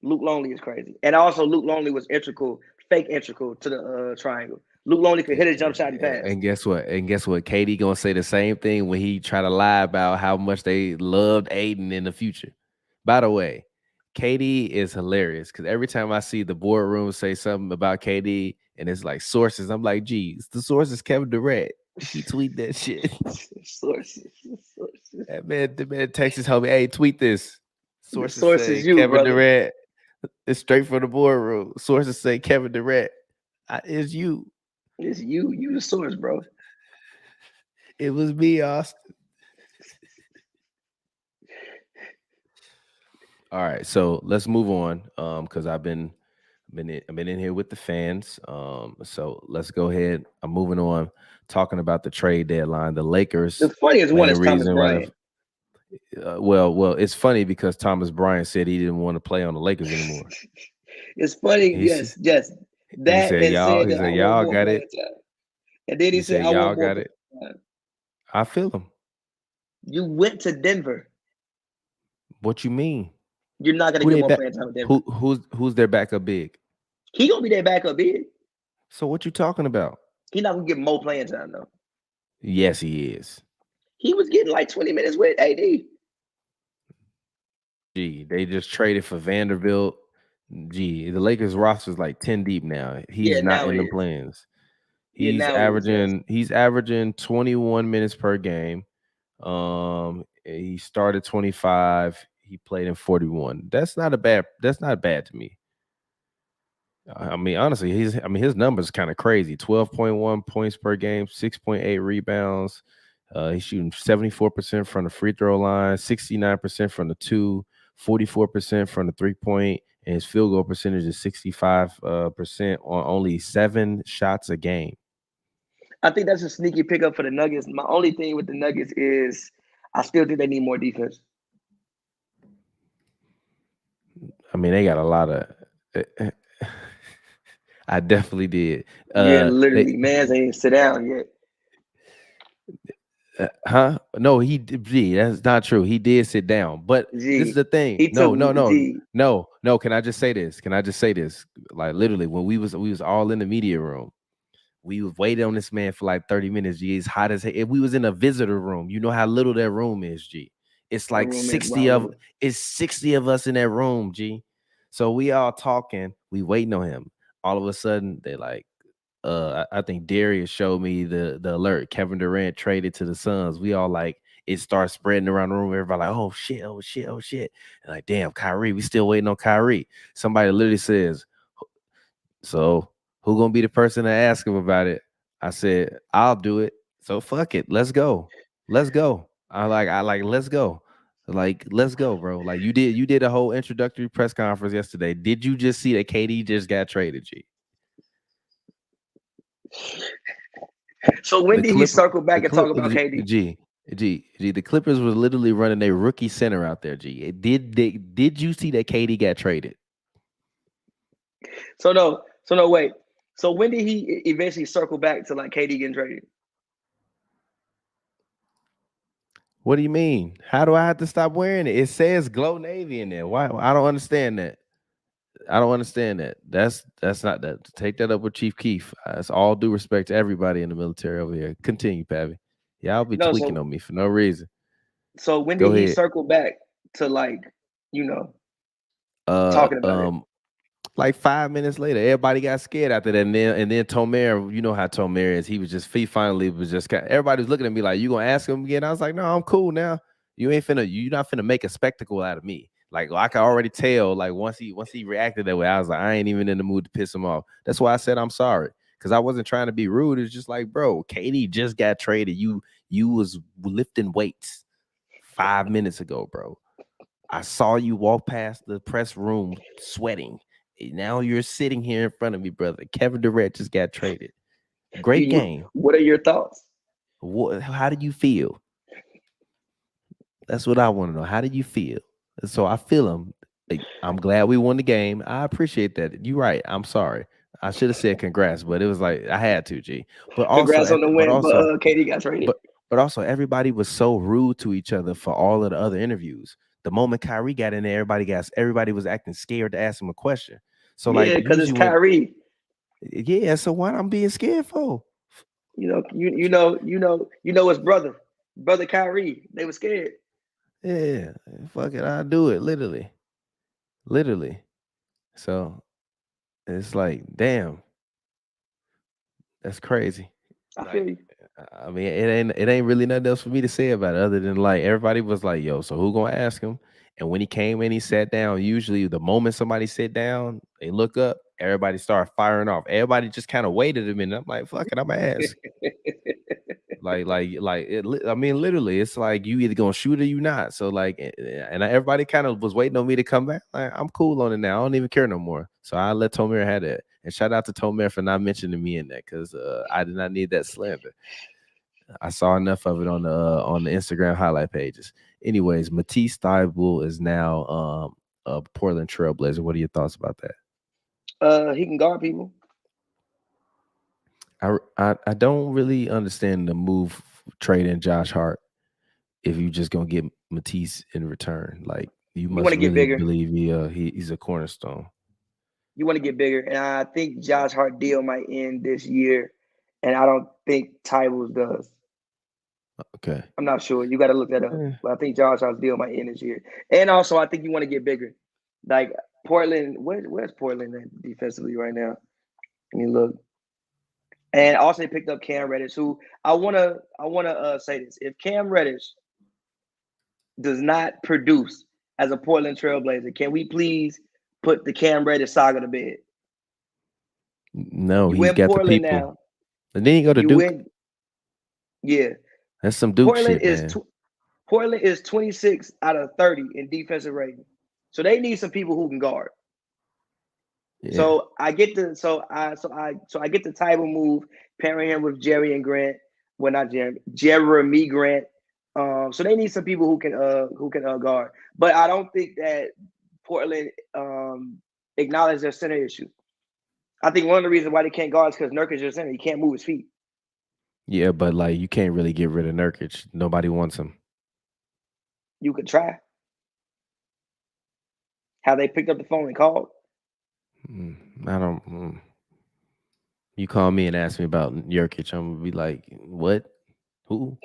Speaker 2: Luke Longley is crazy, and also Luke Longley was integral, fake integral to the triangle. Luke Longley could hit a jump shot, he passed.
Speaker 1: And guess what? And guess what? KD gonna say the same thing when he try to lie about how much they loved Aiden in the future. By the way, KD is hilarious because every time I see the boardroom say something about KD and it's like sources, I'm like, geez, the source is Kevin Durant. He tweet that shit.
Speaker 2: Sources.
Speaker 1: The man Texas homie, hey, tweet this.
Speaker 2: The
Speaker 1: Sources
Speaker 2: source
Speaker 1: say
Speaker 2: is you,
Speaker 1: Kevin
Speaker 2: brother.
Speaker 1: Durant. It's straight from the boardroom. Sources say Kevin Durant. It's you.
Speaker 2: It's you. You the source, bro.
Speaker 1: It was me, Austin. All right, so let's move on. Because I've been in here with the fans. So let's go ahead. I'm moving on, talking about the trade deadline. The Lakers.
Speaker 2: The funniest one
Speaker 1: main
Speaker 2: is Thomas
Speaker 1: reason why
Speaker 2: Bryant.
Speaker 1: well, it's funny because Thomas Bryant said he didn't want to play on the Lakers anymore.
Speaker 2: It's funny,
Speaker 1: He
Speaker 2: yes. That
Speaker 1: said,
Speaker 2: and
Speaker 1: y'all.
Speaker 2: said
Speaker 1: He
Speaker 2: that I
Speaker 1: said,
Speaker 2: want
Speaker 1: y'all
Speaker 2: more
Speaker 1: got
Speaker 2: playing
Speaker 1: it.
Speaker 2: time. And then he
Speaker 1: He
Speaker 2: said,
Speaker 1: said,
Speaker 2: I
Speaker 1: y'all
Speaker 2: want more
Speaker 1: got
Speaker 2: playing
Speaker 1: it.
Speaker 2: time.
Speaker 1: I feel him.
Speaker 2: You went to Denver.
Speaker 1: What you mean?
Speaker 2: You're not gonna
Speaker 1: Who
Speaker 2: get
Speaker 1: they
Speaker 2: more
Speaker 1: back?
Speaker 2: playing time with Denver.
Speaker 1: Who's their backup big?
Speaker 2: He gonna be their backup big.
Speaker 1: So what you talking about?
Speaker 2: He not gonna get more playing time though.
Speaker 1: Yes, he is.
Speaker 2: He was getting like 20 minutes with AD.
Speaker 1: Gee, they just traded for Vanderbilt. Gee, the Lakers roster is like 10 deep now. He's
Speaker 2: Yeah,
Speaker 1: not
Speaker 2: now
Speaker 1: in
Speaker 2: it
Speaker 1: the
Speaker 2: is.
Speaker 1: plans.
Speaker 2: Yeah,
Speaker 1: He's
Speaker 2: now it is. Yes.
Speaker 1: averaging 21 minutes per game. He started 25. He played in 41. That's not bad to me. I mean, honestly, his numbers kind of crazy. 12.1 points per game, 6.8 rebounds. He's shooting 74% from the free throw line, 69% from the two, 44% from the 3-point, and his field goal percentage is 65% on only 7 shots a game.
Speaker 2: I think that's a sneaky pickup for the Nuggets. My only thing with the Nuggets is I still think they need more defense.
Speaker 1: I mean, they got a lot of. I definitely did.
Speaker 2: Yeah, literally, man's ain't sit down yet.
Speaker 1: Huh? No, Gee, that's not true. He did sit down, but this is
Speaker 2: G,
Speaker 1: the thing.
Speaker 2: he took G.
Speaker 1: No. Can I just say this? Like literally, when we was all in the media room, we was waiting on this man for like 30 minutes. G, it's hot as hell. If we was in a visitor room, you know how little that room is. G, it's
Speaker 2: The
Speaker 1: like
Speaker 2: room is wild.
Speaker 1: it's 60 of us in that room. G, so we all talking, we waiting on him. All of a sudden, they like. I think Darius showed me the alert. Kevin Durant traded to the Suns. We all like it starts spreading around the room. Everybody like, oh shit. And like, damn, Kyrie, we still waiting on Kyrie. Somebody literally says, so who gonna be the person to ask him about it? I said, I'll do it. So fuck it. Let's go. Let's go. Let's go. Like, let's go, bro. Like you did a whole introductory press conference yesterday. Did you just see that KD just got traded, G?
Speaker 2: So when did he circle back and talk about KD?
Speaker 1: G, the Clippers was literally running a rookie center out there. G, did you see that KD got traded?
Speaker 2: So no, wait. So when did he eventually circle back to like KD getting traded?
Speaker 1: What do you mean? How do I have to stop wearing it? It says Glow Navy in there. Why? I don't understand that. That's not that. Take that up with Chief Keef. That's all due respect to everybody in the military over here. Continue, Pappy. Y'all be tweaking on me for no reason.
Speaker 2: So when
Speaker 1: Go
Speaker 2: did he
Speaker 1: ahead.
Speaker 2: circle back to like, talking about it?
Speaker 1: Like 5 minutes later, everybody got scared after that. And then Tomer, you know how Tomer is. He finally was just everybody was looking at me like, you gonna ask him again? I was like, no, I'm cool now. You're not finna make a spectacle out of me. Like I could already tell, like once he reacted that way, I was like, I ain't even in the mood to piss him off. That's why I said I'm sorry. Because I wasn't trying to be rude. It's just like, bro, KD just got traded. You was lifting weights 5 minutes ago, bro. I saw you walk past the press room sweating. Now you're sitting here in front of me, brother. Kevin Durant just got traded. Great game.
Speaker 2: What are your thoughts?
Speaker 1: How did you feel? That's what I want to know. How did you feel? So I feel him. I'm glad we won the game. I appreciate that. You're right. I'm sorry. I should have said congrats, but it was like I had to, G. But also,
Speaker 2: Congrats on the
Speaker 1: but
Speaker 2: win,
Speaker 1: also,
Speaker 2: but KD got traded.
Speaker 1: but but also, everybody was so rude to each other for all of the other interviews. The moment Kyrie got in there, everybody was acting scared to ask him a question. So like
Speaker 2: Yeah, because it's
Speaker 1: usually when
Speaker 2: Kyrie.
Speaker 1: yeah, so what I'm being scared for?
Speaker 2: You know his brother Kyrie. They were scared.
Speaker 1: Yeah, fuck it, I'll do it. Literally. So it's like, damn, that's crazy.
Speaker 2: I feel
Speaker 1: Like,
Speaker 2: you.
Speaker 1: I mean, it ain't really nothing else for me to say about it other than like everybody was like, "Yo, so who gonna ask him?" And when he came in, he sat down. Usually, the moment somebody sit down, they look up. Everybody start firing off. Everybody just kind of waited a minute. I'm like, "Fuck it, I'm gonna ask." I mean, literally, it's like you either gonna shoot or you not. So like, and everybody kind of was waiting on me to come back. Like, I'm cool on it now. I don't even care no more. So I let Tomer have that. And shout out to Tomer for not mentioning me in that because I did not need that slander. I saw enough of it on the Instagram highlight pages. Anyways, Matisse Thybulle is now a Portland Trailblazer. What are your thoughts about that?
Speaker 2: He can guard people.
Speaker 1: I don't really understand the move trading Josh Hart if you just gonna get Matisse in return. Like you
Speaker 2: You want
Speaker 1: must
Speaker 2: to get
Speaker 1: really
Speaker 2: bigger.
Speaker 1: believe he's a cornerstone.
Speaker 2: You want to get bigger, and I think Josh Hart deal might end this year, and I don't think Tybals does.
Speaker 1: Okay.
Speaker 2: I'm not sure. You got to look that up.
Speaker 1: Eh,
Speaker 2: But I think Josh Hart's deal might end this year, and also I think you want to get bigger. Like Portland, where's Portland at defensively right now? Let me look. And also they picked up Cam Reddish, who I wanna say this: if Cam Reddish does not produce as a Portland Trailblazer, can we please put the Cam Reddish saga to bed?
Speaker 1: no,
Speaker 2: You
Speaker 1: he's
Speaker 2: in
Speaker 1: got the
Speaker 2: Portland
Speaker 1: people.
Speaker 2: now.
Speaker 1: And then you go to
Speaker 2: You
Speaker 1: Duke.
Speaker 2: in yeah.
Speaker 1: That's some Duke
Speaker 2: Portland
Speaker 1: shit,
Speaker 2: is
Speaker 1: man.
Speaker 2: Portland is 26 out of 30 in defensive rating. So they need some people who can guard.
Speaker 1: Yeah.
Speaker 2: So I get the so I get the Tybal move, pairing him with Jerry and Grant. Well, not Jeremy Grant. So they need some people who can guard. But I don't think that Portland acknowledge their center issue. I think one of the reasons why they can't guard is because Nurkic is center. He can't move his feet.
Speaker 1: Yeah, but like you can't really get rid of Nurkic. Nobody wants him.
Speaker 2: You could try. How they picked up the phone and called.
Speaker 1: I don't. You call me and ask me about Nurkic, I'm gonna be like, what? Who?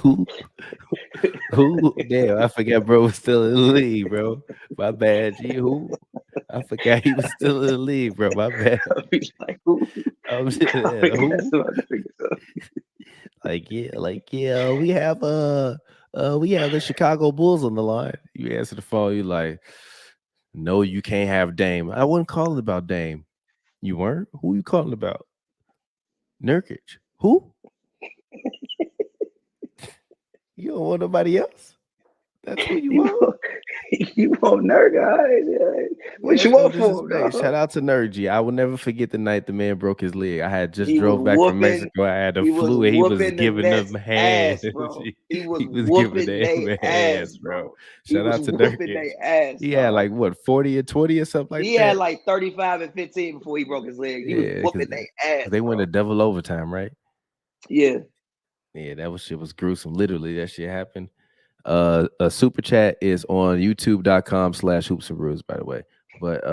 Speaker 1: Who? Who? Damn, I forgot bro was still in the league, bro. My bad. G, who? I forgot he was still in the league, bro. My bad.
Speaker 2: He's like, who? I
Speaker 1: Yeah,
Speaker 2: think
Speaker 1: who?
Speaker 2: that's what I think so.
Speaker 1: We have the Chicago Bulls on the line. You answer the phone, you like, no, you can't have Dame. I wasn't calling about Dame. You weren't? Who you calling about? Nurkic. Who? You don't want nobody else? That's who you
Speaker 2: You
Speaker 1: want?
Speaker 2: want, you want nerd guy? What
Speaker 1: Yeah,
Speaker 2: you
Speaker 1: no
Speaker 2: want for him,
Speaker 1: disrespect.
Speaker 2: dog?
Speaker 1: Shout out to Nergy. I will never forget the night the man broke his leg. I had just
Speaker 2: He was
Speaker 1: drove back from
Speaker 2: whooping.
Speaker 1: Mexico. I had a
Speaker 2: He was
Speaker 1: flu and he was
Speaker 2: whooping the
Speaker 1: giving them
Speaker 2: Nets
Speaker 1: hands.
Speaker 2: ass, bro. He was
Speaker 1: He was giving
Speaker 2: whooping
Speaker 1: them
Speaker 2: they ass,
Speaker 1: hands, bro.
Speaker 2: bro. He
Speaker 1: Shout
Speaker 2: was
Speaker 1: out to
Speaker 2: whooping
Speaker 1: Nurkic.
Speaker 2: they ass,
Speaker 1: He had
Speaker 2: dog.
Speaker 1: like what 40 or 20 or something like
Speaker 2: He had
Speaker 1: that.
Speaker 2: like 35 and 15 before he broke his leg. He was
Speaker 1: Yeah, because
Speaker 2: whooping their ass,
Speaker 1: they went to
Speaker 2: bro.
Speaker 1: double overtime, right?
Speaker 2: Yeah.
Speaker 1: Yeah, shit was gruesome. Literally, that shit happened. A super chat is on youtube.com/hoops and brews, by the way. But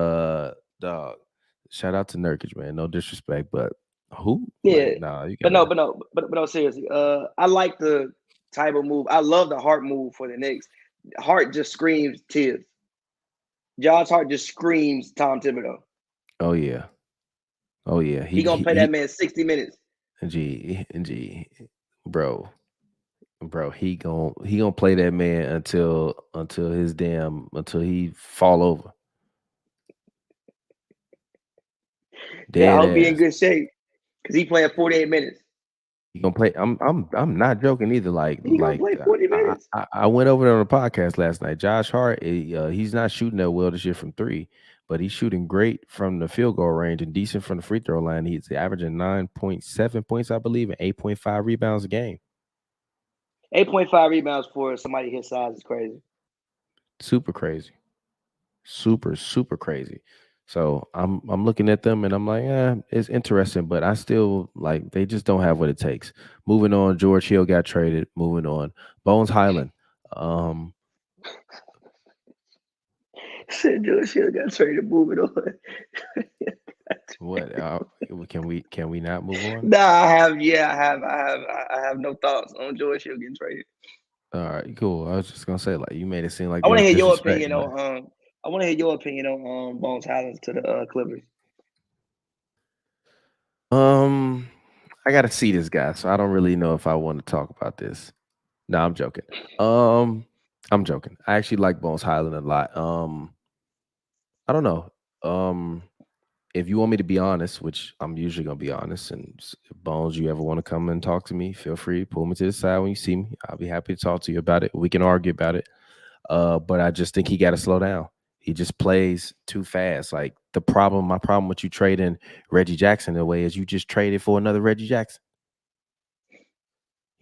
Speaker 1: dog, shout out to Nurkic, man. No disrespect, but who?
Speaker 2: Yeah.
Speaker 1: Like, nah, you
Speaker 2: But no,
Speaker 1: gotta.
Speaker 2: seriously. I like the type of move. I love the Hart move for the Knicks. Hart just screams Tibbs. Josh Hart just screams Tom Thibodeau.
Speaker 1: Oh yeah, oh yeah.
Speaker 2: He gonna play that man 60 minutes.
Speaker 1: G, bro, he gonna play that man until he fall over.
Speaker 2: Yeah, I
Speaker 1: Dead
Speaker 2: hope he in
Speaker 1: ass.
Speaker 2: good shape because he playing 48 minutes.
Speaker 1: He gonna play. I'm not joking either.
Speaker 2: He gonna play 40 minutes.
Speaker 1: I went over there on a podcast last night. Josh Hart, he's not shooting that well this year from three, but he's shooting great from the field goal range and decent from the free throw line. He's averaging 9.7 points, I believe, and 8.5 rebounds a game.
Speaker 2: 8.5 rebounds for somebody his size is crazy.
Speaker 1: Super crazy. super crazy. So I'm looking at them and I'm like, it's interesting, but I still like they just don't have what it takes. Moving on, George Hill got traded. Moving on, Bones Highland. Um,
Speaker 2: Said George Hill got traded. Moving on.
Speaker 1: what can we not move on?
Speaker 2: Nah, I have no thoughts on George Hill getting traded.
Speaker 1: All right, cool. I was just gonna say like you made it seem like
Speaker 2: I
Speaker 1: they
Speaker 2: want to
Speaker 1: was
Speaker 2: hear your opinion
Speaker 1: disrespecting.
Speaker 2: on I want to hear your opinion on Bones Highlands to the Clippers.
Speaker 1: Um, I gotta see this guy, so I don't really know if I want to talk about this. No, I'm joking. Um, I'm joking. I actually like Bones Highland a lot. I don't know. Um, if you want me to be honest, which I'm usually gonna be honest, and Bones, you ever want to come and talk to me, feel free. Pull me to the side when you see me. I'll be happy to talk to you about it. We can argue about it. But I just think he got to slow down. He just plays too fast. Like my problem with you trading Reggie Jackson away is you just traded for another Reggie Jackson.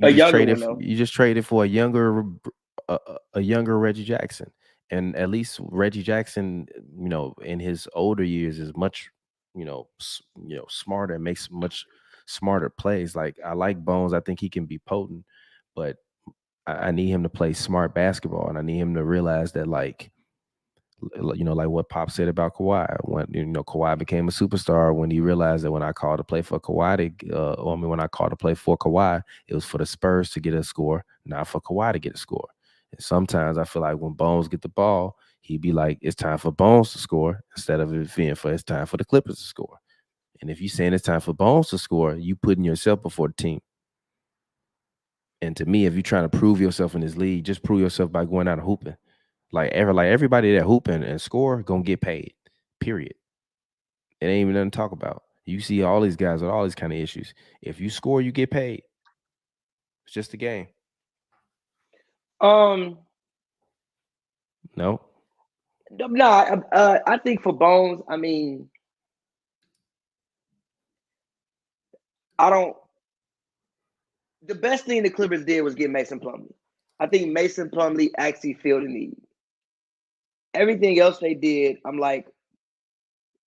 Speaker 2: A younger one though.
Speaker 1: You just traded for a younger Reggie Jackson, and at least Reggie Jackson, in his older years, is much, smarter and makes much smarter plays. Like I like Bones. I think he can be potent, but I need him to play smart basketball, and I need him to realize that like what Pop said about Kawhi. When Kawhi became a superstar, when he realized that when I called to play for Kawhi, when I called to play for Kawhi, it was for the Spurs to get a score, not for Kawhi to get a score. And sometimes I feel like when Bones get the ball, he'd be like, "It's time for Bones to score," instead of it being it's time for the Clippers to score. And if you're saying it's time for Bones to score, you putting yourself before the team. And to me, if you're trying to prove yourself in this league, just prove yourself by going out and hooping. Like everybody that hooping and score gonna get paid. Period. It ain't even nothing to talk about. You see all these guys with all these kind of issues. If you score, you get paid. It's just a game.
Speaker 2: Um,
Speaker 1: No.
Speaker 2: no, I think for Bones, I mean, I don't. The best thing the Clippers did was get Mason Plumlee. I think Mason Plumlee actually filled the need. Everything else they did, I'm like,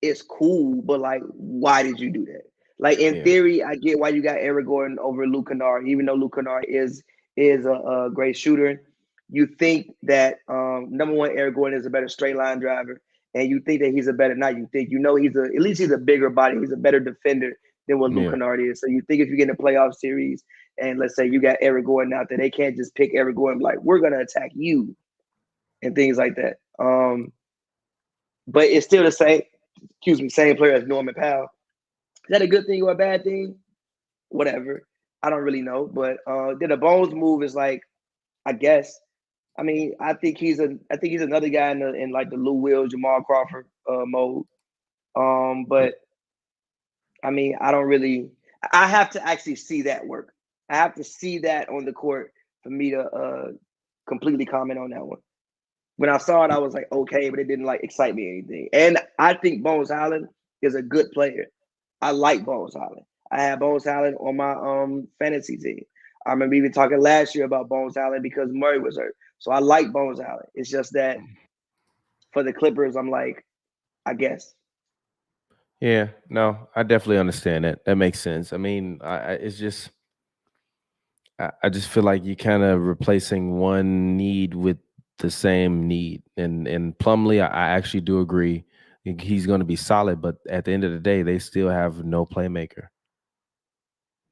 Speaker 2: it's cool, but like, why did you do that? Like in theory, I get why you got Eric Gordon over Luke Kennard, even though Luke Kennard is a great shooter. You think that number one, Eric Gordon is a better straight line driver, and you think that he's a better. Not you think, at least he's a bigger body. He's a better defender than what Luke Kennard is. So you think if you get in a playoff series, and let's say you got Eric Gordon out there, they can't just pick Eric Gordon like we're gonna attack you, and things like that. But it's still the same player as Norman Powell. Is that a good thing or a bad thing? Whatever. I don't really know. But then the Bones move is like, I guess. I mean, I think he's another guy in like the Lou Will, Jamal Crawford mode. But I mean, I have to actually see that work. I have to see that on the court for me to completely comment on that one. When I saw it, I was like, okay, but it didn't like excite me or anything. And I think Bones Highland is a good player. I like Bones Highland. I had Bones Highland on my fantasy team. I remember even talking last year about Bones Highland because Murray was hurt. So I like Bones Highland. It's just that for the Clippers, I'm like, I guess.
Speaker 1: Yeah, no, I definitely understand that. That makes sense. I mean, it's just I just feel like you're kind of replacing one need with the same need. And Plumlee, I actually do agree. He's going to be solid, but at the end of the day, they still have no playmaker.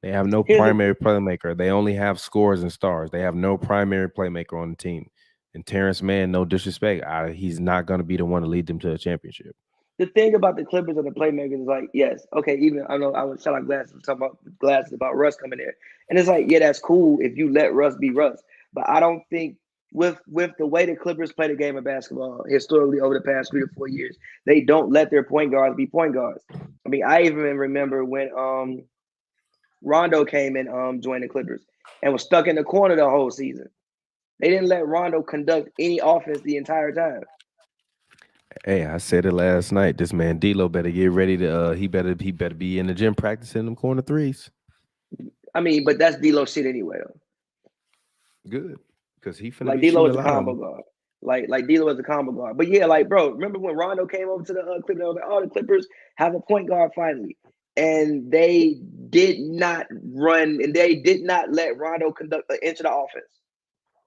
Speaker 1: They have no primary playmaker. They only have scores and stars. They have no primary playmaker on the team. And Terrence Mann, no disrespect, he's not going to be the one to lead them to a championship.
Speaker 2: The thing about the Clippers and the playmakers is like, yes, okay, even I know I was shout out Glass talking about Glass about Russ coming there. And it's like, yeah, that's cool if you let Russ be Russ. But I don't think with the way the Clippers play the game of basketball historically over the past 3 to 4 years, they don't let their point guards be point guards. I mean, I even remember when Rondo came and joined the Clippers and was stuck in the corner the whole season. They didn't let Rondo conduct any offense the entire time.
Speaker 1: Hey, I said it last night. This man D'Lo better get ready to. He better be in the gym practicing them corner threes.
Speaker 2: I mean, but that's D'Lo shit anyway, though.
Speaker 1: Good, because he finna
Speaker 2: Like
Speaker 1: be shooting
Speaker 2: D'Lo
Speaker 1: a
Speaker 2: is a
Speaker 1: lot of
Speaker 2: combo
Speaker 1: them.
Speaker 2: guard. Like D'Lo was a combo guard. But yeah, like bro, remember when Rondo came over to the Clippers? I was like, oh, the Clippers have a point guard finally, and they did not run, and they did not let Rondo enter the offense.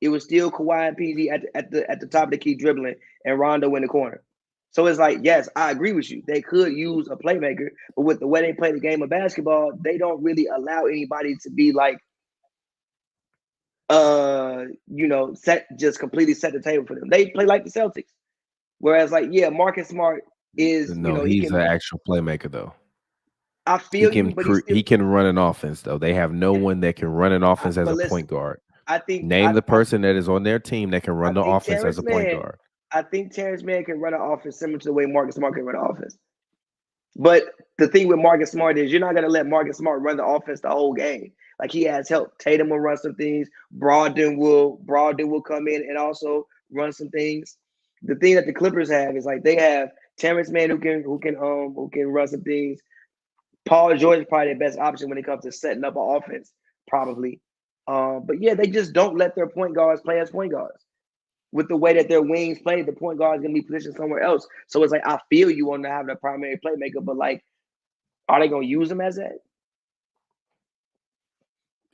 Speaker 2: It was still Kawhi and PG at the top of the key dribbling, and Rondo in the corner. So it's like, yes, I agree with you. They could use a playmaker, but with the way they play the game of basketball, they don't really allow anybody to be like, completely set the table for them. They play like the Celtics. Whereas, like, yeah, Marcus Smart is,
Speaker 1: No,
Speaker 2: he
Speaker 1: he's
Speaker 2: can.
Speaker 1: an actual playmaker though.
Speaker 2: I feel you, but
Speaker 1: He can run an offense though. They have no one that can run an offense as a
Speaker 2: listen,
Speaker 1: point guard.
Speaker 2: I think
Speaker 1: Name the person that is on their team that can run the offense as a point guard.
Speaker 2: I think Terrence Mann can run an offense similar to the way Marcus Smart can run an offense. But the thing with Marcus Smart is you're not going to let Marcus Smart run the offense the whole game. Like, he has help. Tatum will run some things. Brogdon will come in and also run some things. The thing that the Clippers have is like they have Terrence Mann who can run some things. Paul George is probably the best option when it comes to setting up an offense, probably. But yeah, they just don't let their point guards play as point guards. With the way that their wings play, the point guard is going to be positioned somewhere else. So it's like, I feel you on having a primary playmaker, but like, are they going to use him as that?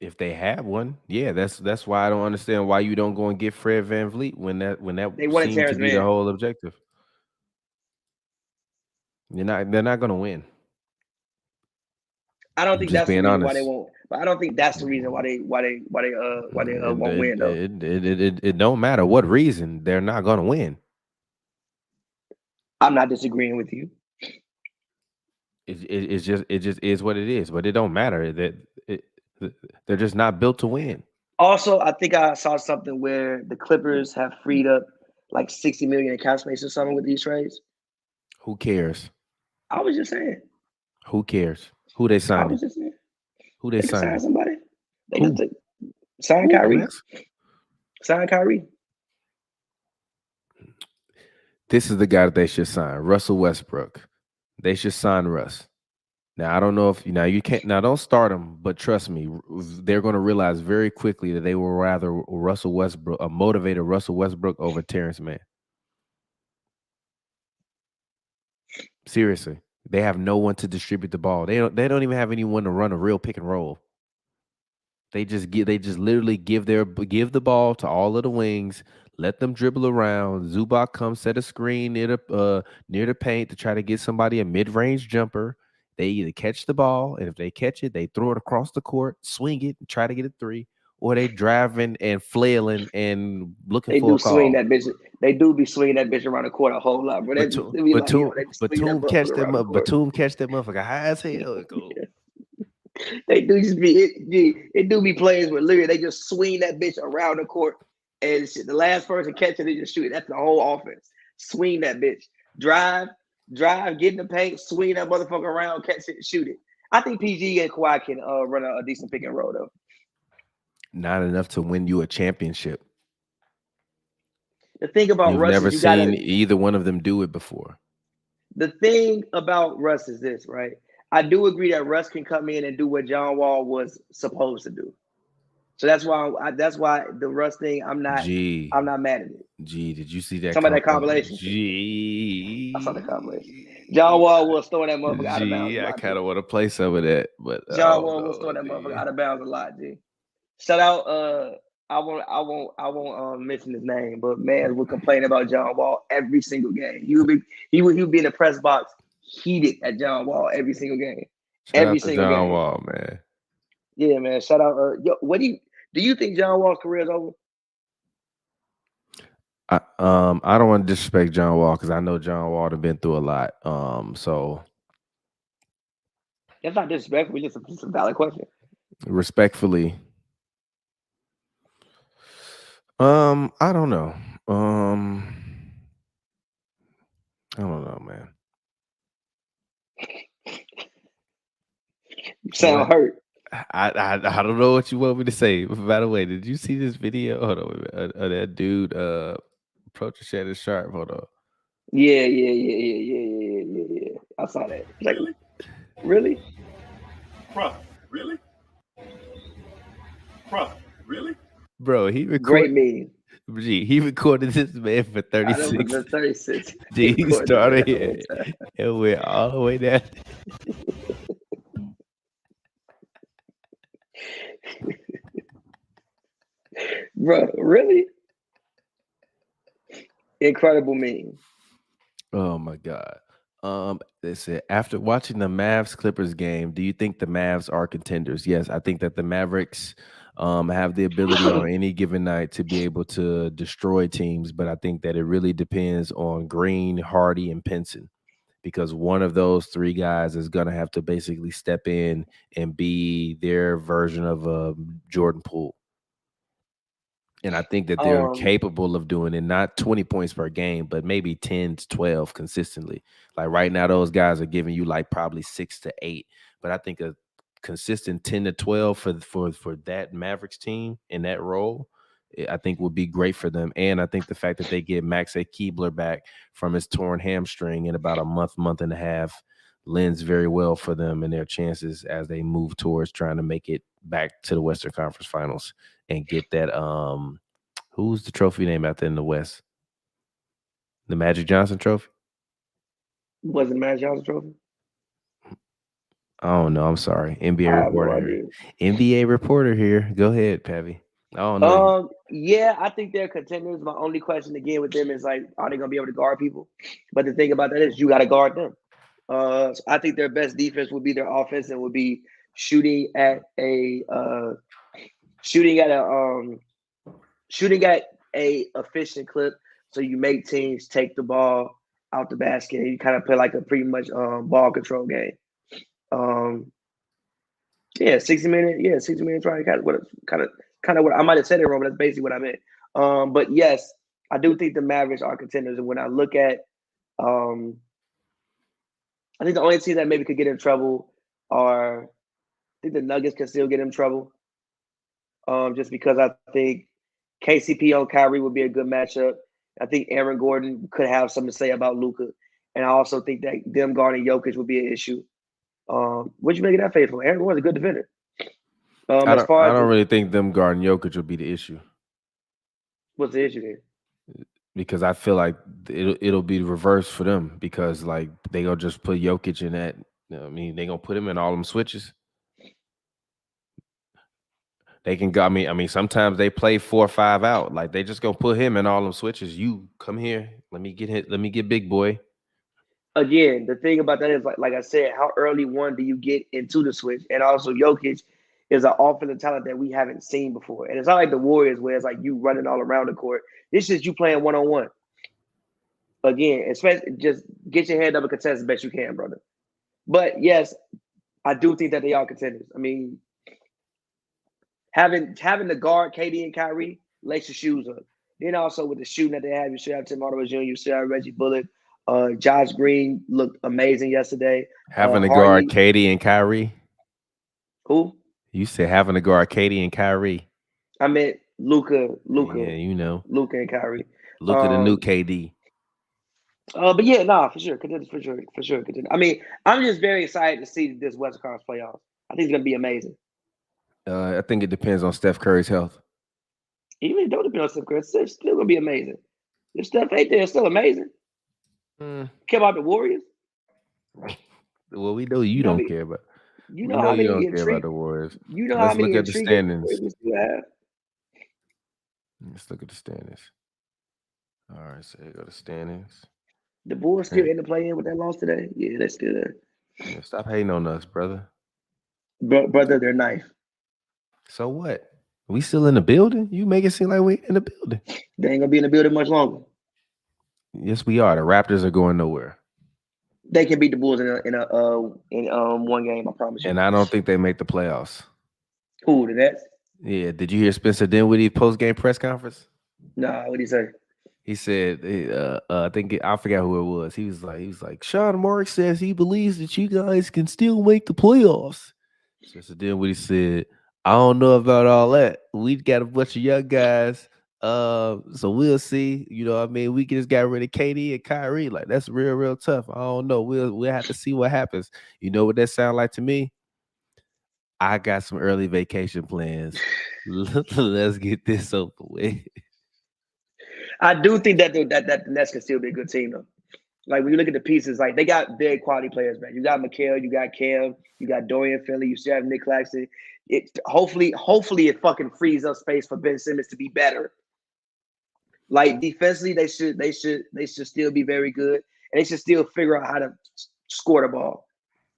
Speaker 1: If they have one, yeah, that's why I don't understand why you don't go and get Fred VanVleet when that seemed to be the whole objective. They're not going to win.
Speaker 2: I don't think that's the reason why they won't. But I don't think that's the reason why they won't win though.
Speaker 1: It don't matter what reason, they're not going to win.
Speaker 2: I'm not disagreeing with you.
Speaker 1: It just is what it is, but it don't matter that they're just not built to win.
Speaker 2: Also, I think I saw something where the Clippers have freed up like $60 million in cap space or something with these trades.
Speaker 1: Who cares?
Speaker 2: I was just saying.
Speaker 1: Who cares? Who they signing?
Speaker 2: I was just saying.
Speaker 1: Who they signing?
Speaker 2: Sign somebody. They just sign Kyrie. Sign Kyrie.
Speaker 1: This is the guy that they should sign, Russell Westbrook. They should sign Russ. Now, I don't know if you can't. Now, don't start him, but trust me, they're going to realize very quickly that they will rather Russell Westbrook, a motivated Russell Westbrook over Terrence Mann. Seriously, they have no one to distribute the ball. They don't even have anyone to run a real pick and roll. They just literally give the ball to all of the wings, let them dribble around. Zubac comes, set a screen near the paint to try to get somebody a mid-range jumper. They either catch the ball, and if they catch it, they throw it across the court, swing it, and try to get a three, or they driving and flailing and looking for a call.
Speaker 2: Swing that bitch. They do be swinging that bitch around the court a whole lot, bro.
Speaker 1: Batum catch that motherfucker high as hell.
Speaker 2: They do just it do be players where literally they just swing that bitch around the court, and shit, the last person catch it, they just shoot it. That's the whole offense. Swing that bitch, drive, get in the paint, swing that motherfucker around, catch it, shoot it. I think PG and Kawhi can run a decent pick and roll though.
Speaker 1: Not enough to win you a championship.
Speaker 2: The thing about Russ,
Speaker 1: never seen either one of them do it before.
Speaker 2: The thing about Russ is this, right? I do agree that Russ can come in and do what John Wall was supposed to do. So that's why the Russ thing, I'm not mad at it.
Speaker 1: Did you see that?
Speaker 2: Some of that compilation. I saw the compilation. John Wall was throwing that motherfucker out of bounds.
Speaker 1: I kind of want to play some of that, but
Speaker 2: John Wall was throwing that motherfucker out of bounds a lot. G. Shout out. I won't mention his name, but man would complain about John Wall every single game. He would be in the press box heated at John Wall every single game. Every single game.
Speaker 1: John Wall, man.
Speaker 2: Yeah, man. Shout out. What do you think John Wall's career is over?
Speaker 1: I don't want to disrespect John Wall because I know John Wall have been through a lot. So
Speaker 2: that's not disrespectful. It's just a valid question.
Speaker 1: Respectfully, I don't know. I don't know, man.
Speaker 2: You sound hurt.
Speaker 1: I don't know what you want me to say. By the way, did you see this video? Hold on, that dude approaching Shannon Sharp. Hold on.
Speaker 2: Yeah. I saw that. Like, really?
Speaker 3: Bro, really? Bro, really?
Speaker 1: Bro, he recorded.
Speaker 2: Great meme.
Speaker 1: Gee, he recorded this man for
Speaker 2: I know for
Speaker 1: 36.
Speaker 2: the 36. He
Speaker 1: Gee, he
Speaker 2: recorded this man
Speaker 1: started
Speaker 2: the whole
Speaker 1: here
Speaker 2: time.
Speaker 1: and went all the way down.
Speaker 2: Bro, really? Incredible meme.
Speaker 1: Oh my God. They said after watching the Mavs Clippers game, do you think the Mavs are contenders? Yes, I think that the Mavericks have the ability on any given night to be able to destroy teams, but I think that it really depends on Green, Hardy, and Pinson, because one of those three guys is going to have to basically step in and be their version of Jordan Poole. And I think that they're
Speaker 2: Um,
Speaker 1: capable of doing it, not 20 points per game, but maybe 10 to 12 consistently. Like right now, those guys are giving you like probably 6 to 8. But I think a consistent 10 to 12 for that Mavericks team in that role, I think would be great for them. And I think the fact that they get Max A. Keebler back from his torn hamstring in about a month and a half lends very well for them and their chances as they move towards trying to make it back to the Western Conference Finals and get that who's the trophy name out there in the West? The Magic Johnson trophy?
Speaker 2: was it Magic Johnson Trophy?
Speaker 1: I don't know. I'm sorry. NBA
Speaker 2: I have no
Speaker 1: reporter here.
Speaker 2: idea.
Speaker 1: NBA reporter here. Go ahead, Pavy. I don't know you.
Speaker 2: Yeah, I think they're contenders. My only question again with them is like, are they gonna be able to guard people? But the thing about that is you gotta guard them. So I think their best defense would be their offense and would be shooting at a shooting at a shooting at a efficient clip. So you make teams take the ball out the basket and you kind of play like a pretty much ball control game. Um, yeah, 60 minutes. Yeah, 60 minutes. Right, kind of what I might have said it wrong, but that's basically what I meant. But yes, I do think the Mavericks are contenders, and when I look at, um, I think the only team that maybe could get in trouble are, I think the Nuggets can still get in trouble, just because I think KCP on Kyrie would be a good matchup. I think Aaron Gordon could have something to say about Luka, and I also think that them guarding Jokic would be an issue. What you making that faithful? Aaron Gordon's a good defender.
Speaker 1: I
Speaker 2: As
Speaker 1: don't
Speaker 2: far
Speaker 1: I
Speaker 2: as
Speaker 1: don't really think them guarding Jokic will be the issue
Speaker 2: what's the issue there?
Speaker 1: because I feel like it'll be reversed for them because like they gonna just put Jokic in that. I mean, they gonna put him in all them switches. They can go. I mean, sometimes they play 4 or 5 out. Like they just gonna put him in all them switches. You come here. Let me get hit. Let me get big boy.
Speaker 2: Again, the thing about that is like I said, how early one do you get into the switch? And also Jokic is an offensive talent that we haven't seen before. And it's not like the Warriors where it's like you running all around the court. It's just you playing one on one. Again, especially just get your head up and contest as best you can, brother. But yes, I do think that they are contenders. I mean, having the guard KD and Kyrie lace your shoes up. Then also with the shooting that they have, you should have Tim Hardaway Jr., you should have Reggie Bullock. Josh Green looked amazing yesterday.
Speaker 1: Having to guard
Speaker 2: Hardy,
Speaker 1: Katie and Kyrie.
Speaker 2: who?
Speaker 1: You said having to guard Katie and Kyrie.
Speaker 2: I meant Luca,
Speaker 1: Yeah, you know.
Speaker 2: Luca and Kyrie.
Speaker 1: Look at the new KD.
Speaker 2: But yeah, nah, for sure, contenders, for sure, contenders. I mean, I'm just very excited to see this Western Conference playoffs. I think it's gonna be amazing.
Speaker 1: I think it depends on Steph Curry's health.
Speaker 2: Even if it don't depend on Steph Curry, it's still gonna be amazing. If Steph ain't there, it's still amazing. Care about the Warriors?
Speaker 1: Well, we know you
Speaker 2: You know
Speaker 1: don't
Speaker 2: me.
Speaker 1: care about.
Speaker 2: You
Speaker 1: We
Speaker 2: know
Speaker 1: know
Speaker 2: how
Speaker 1: you
Speaker 2: many
Speaker 1: don't care about
Speaker 2: intrigue.
Speaker 1: the Warriors.
Speaker 2: You know how
Speaker 1: Let's look
Speaker 2: many
Speaker 1: at the
Speaker 2: intriguing
Speaker 1: standings.
Speaker 2: Warriors we still have.
Speaker 1: Let's look at the standings. All right, so here go the standings.
Speaker 2: The Bulls still
Speaker 1: Okay.
Speaker 2: in the play-in with that loss today. Yeah, they're still there.
Speaker 1: Yeah, stop hating on us, brother.
Speaker 2: Brother, they're ninth.
Speaker 1: So what? We still in the building? You make it seem like we in the building.
Speaker 2: They ain't gonna be in the building much longer.
Speaker 1: Yes, we are. The Raptors are going nowhere.
Speaker 2: They can beat the Bulls in one game. I promise you.
Speaker 1: And I don't think they make the playoffs.
Speaker 2: Who the Nets?
Speaker 1: Yeah. Did you hear Spencer Dinwiddie's post-game press conference?
Speaker 2: Nah, what do you say?
Speaker 1: He said, I think I forgot who it was. He was like, Sean Marks says he believes that you guys can still make the playoffs. Spencer Dinwiddie said, I don't know about all that. We got a bunch of young guys. So we'll see. You know what I mean? We just got rid of KD and Kyrie. Like, that's real tough. I don't know. We'll have to see what happens. You know what that sound like to me? I got some early vacation plans. Let's get this over with.
Speaker 2: I do think that the Nets can still be a good team though. Like when you look at the pieces, like they got big quality players, man. You got Mikal, you got Cam, you got Dorian Finley, you still have Nick Claxton. It hopefully it fucking frees up space for Ben Simmons to be better. Like defensively, they should still be very good, and they should still figure out how to score the ball.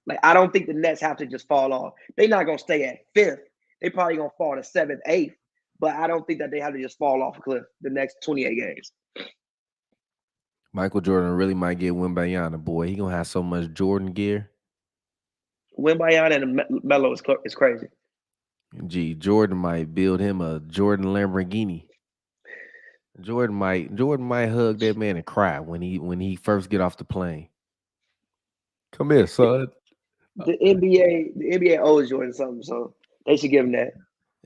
Speaker 2: Like I don't think the Nets have to just fall off. They're not gonna stay at 5th. They probably gonna fall to 7th, 8th. But I don't think that they have to just fall off a cliff the next 28 games.
Speaker 1: Michael Jordan really might get Wembanyama, boy. He gonna have so much Jordan gear.
Speaker 2: Wembanyama and Melo is crazy.
Speaker 1: Gee, Jordan might build him a Jordan Lamborghini. Jordan might hug that man and cry when he first get off the plane. Come here, son.
Speaker 2: The NBA owes Jordan something, so they should give him that.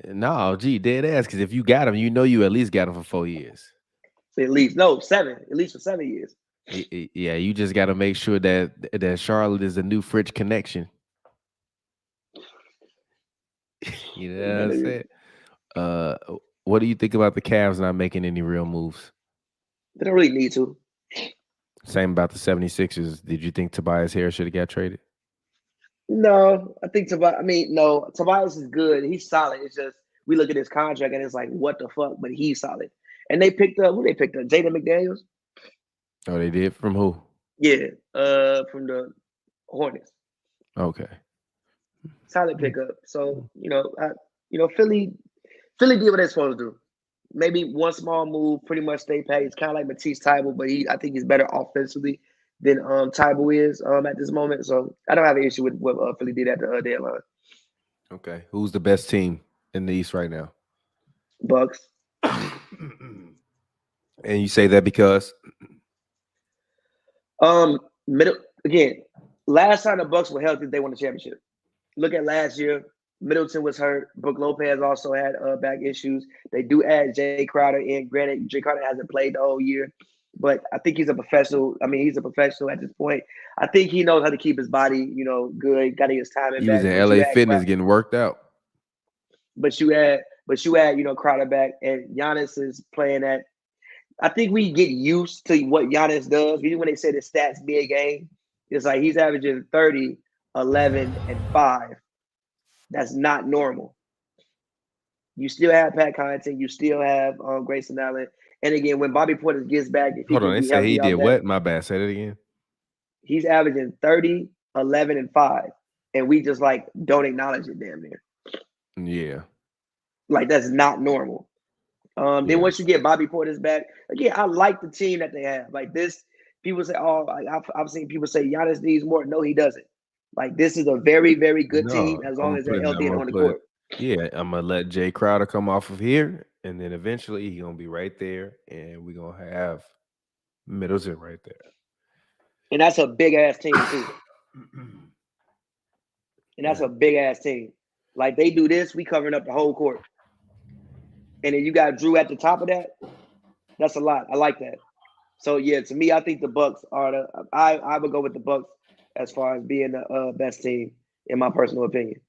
Speaker 1: No, gee, dead ass. Because if you got him, you know you at least got him for 4 years.
Speaker 2: At least for 7 years.
Speaker 1: Yeah, you just got to make sure that Charlotte is a new French connection. You know what I'm saying? What do you think about the Cavs not making any real moves?
Speaker 2: They don't really need to.
Speaker 1: Same about the 76ers. Did you think Tobias Harris should have got traded?
Speaker 2: No, I think Tobias is good. He's solid. It's just we look at his contract and it's like, what the fuck? But he's solid. And they picked up Jaden McDaniels.
Speaker 1: Oh, they did? From who?
Speaker 2: Yeah, from the Hornets.
Speaker 1: Okay.
Speaker 2: Solid pickup. So Philly did what they're supposed to do. Maybe one small move, pretty much stay paid. It's kind of like Matisse Thybulle, but I think he's better offensively than Thybulle is at this moment. So I don't have an issue with what Philly did at the deadline.
Speaker 1: Okay. Who's the best team in the East right now?
Speaker 2: Bucks.
Speaker 1: And you say that because?
Speaker 2: Last time the Bucks were healthy, they won the championship. Look at last year. Middleton was hurt. Brook Lopez also had back issues. They do add Jay Crowder in. Granted, Jay Crowder hasn't played the whole year, but I think he's a professional. I mean, he's a professional at this point. I think he knows how to keep his body, good. Got to get his timing
Speaker 1: he
Speaker 2: back.
Speaker 1: He was in LA Fitness getting worked out.
Speaker 2: But you add, Crowder back, and Giannis is playing at. I think we get used to what Giannis does. Even when they say the stats be a game, it's like he's averaging 30, 11, and 5. That's not normal. You still have Pat Connaughton. You still have Grayson Allen. And again, when Bobby Portis gets back, if
Speaker 1: Hold on, they say he did what? My bad. Say that again.
Speaker 2: He's averaging 30, 11, and 5. And we just don't acknowledge it damn near.
Speaker 1: Yeah.
Speaker 2: Like that's not normal. Then once you get Bobby Portis back, again, I like the team that they have. Like this, people say, I've seen people say Giannis needs more. No, he doesn't. Like this is a very, very good team as long as they're healthy and on the court.
Speaker 1: Yeah, I'm gonna let Jay Crowder come off of here, and then eventually he's gonna be right there, and we're gonna have Middleton right there.
Speaker 2: And that's a big ass team too. And that's a big ass team. Like they do this, we covering up the whole court. And then you got Drew at the top of that. That's a lot. I like that. So yeah, to me, I think the Bucks are I would go with the Bucks as far as being the best team, in my personal opinion.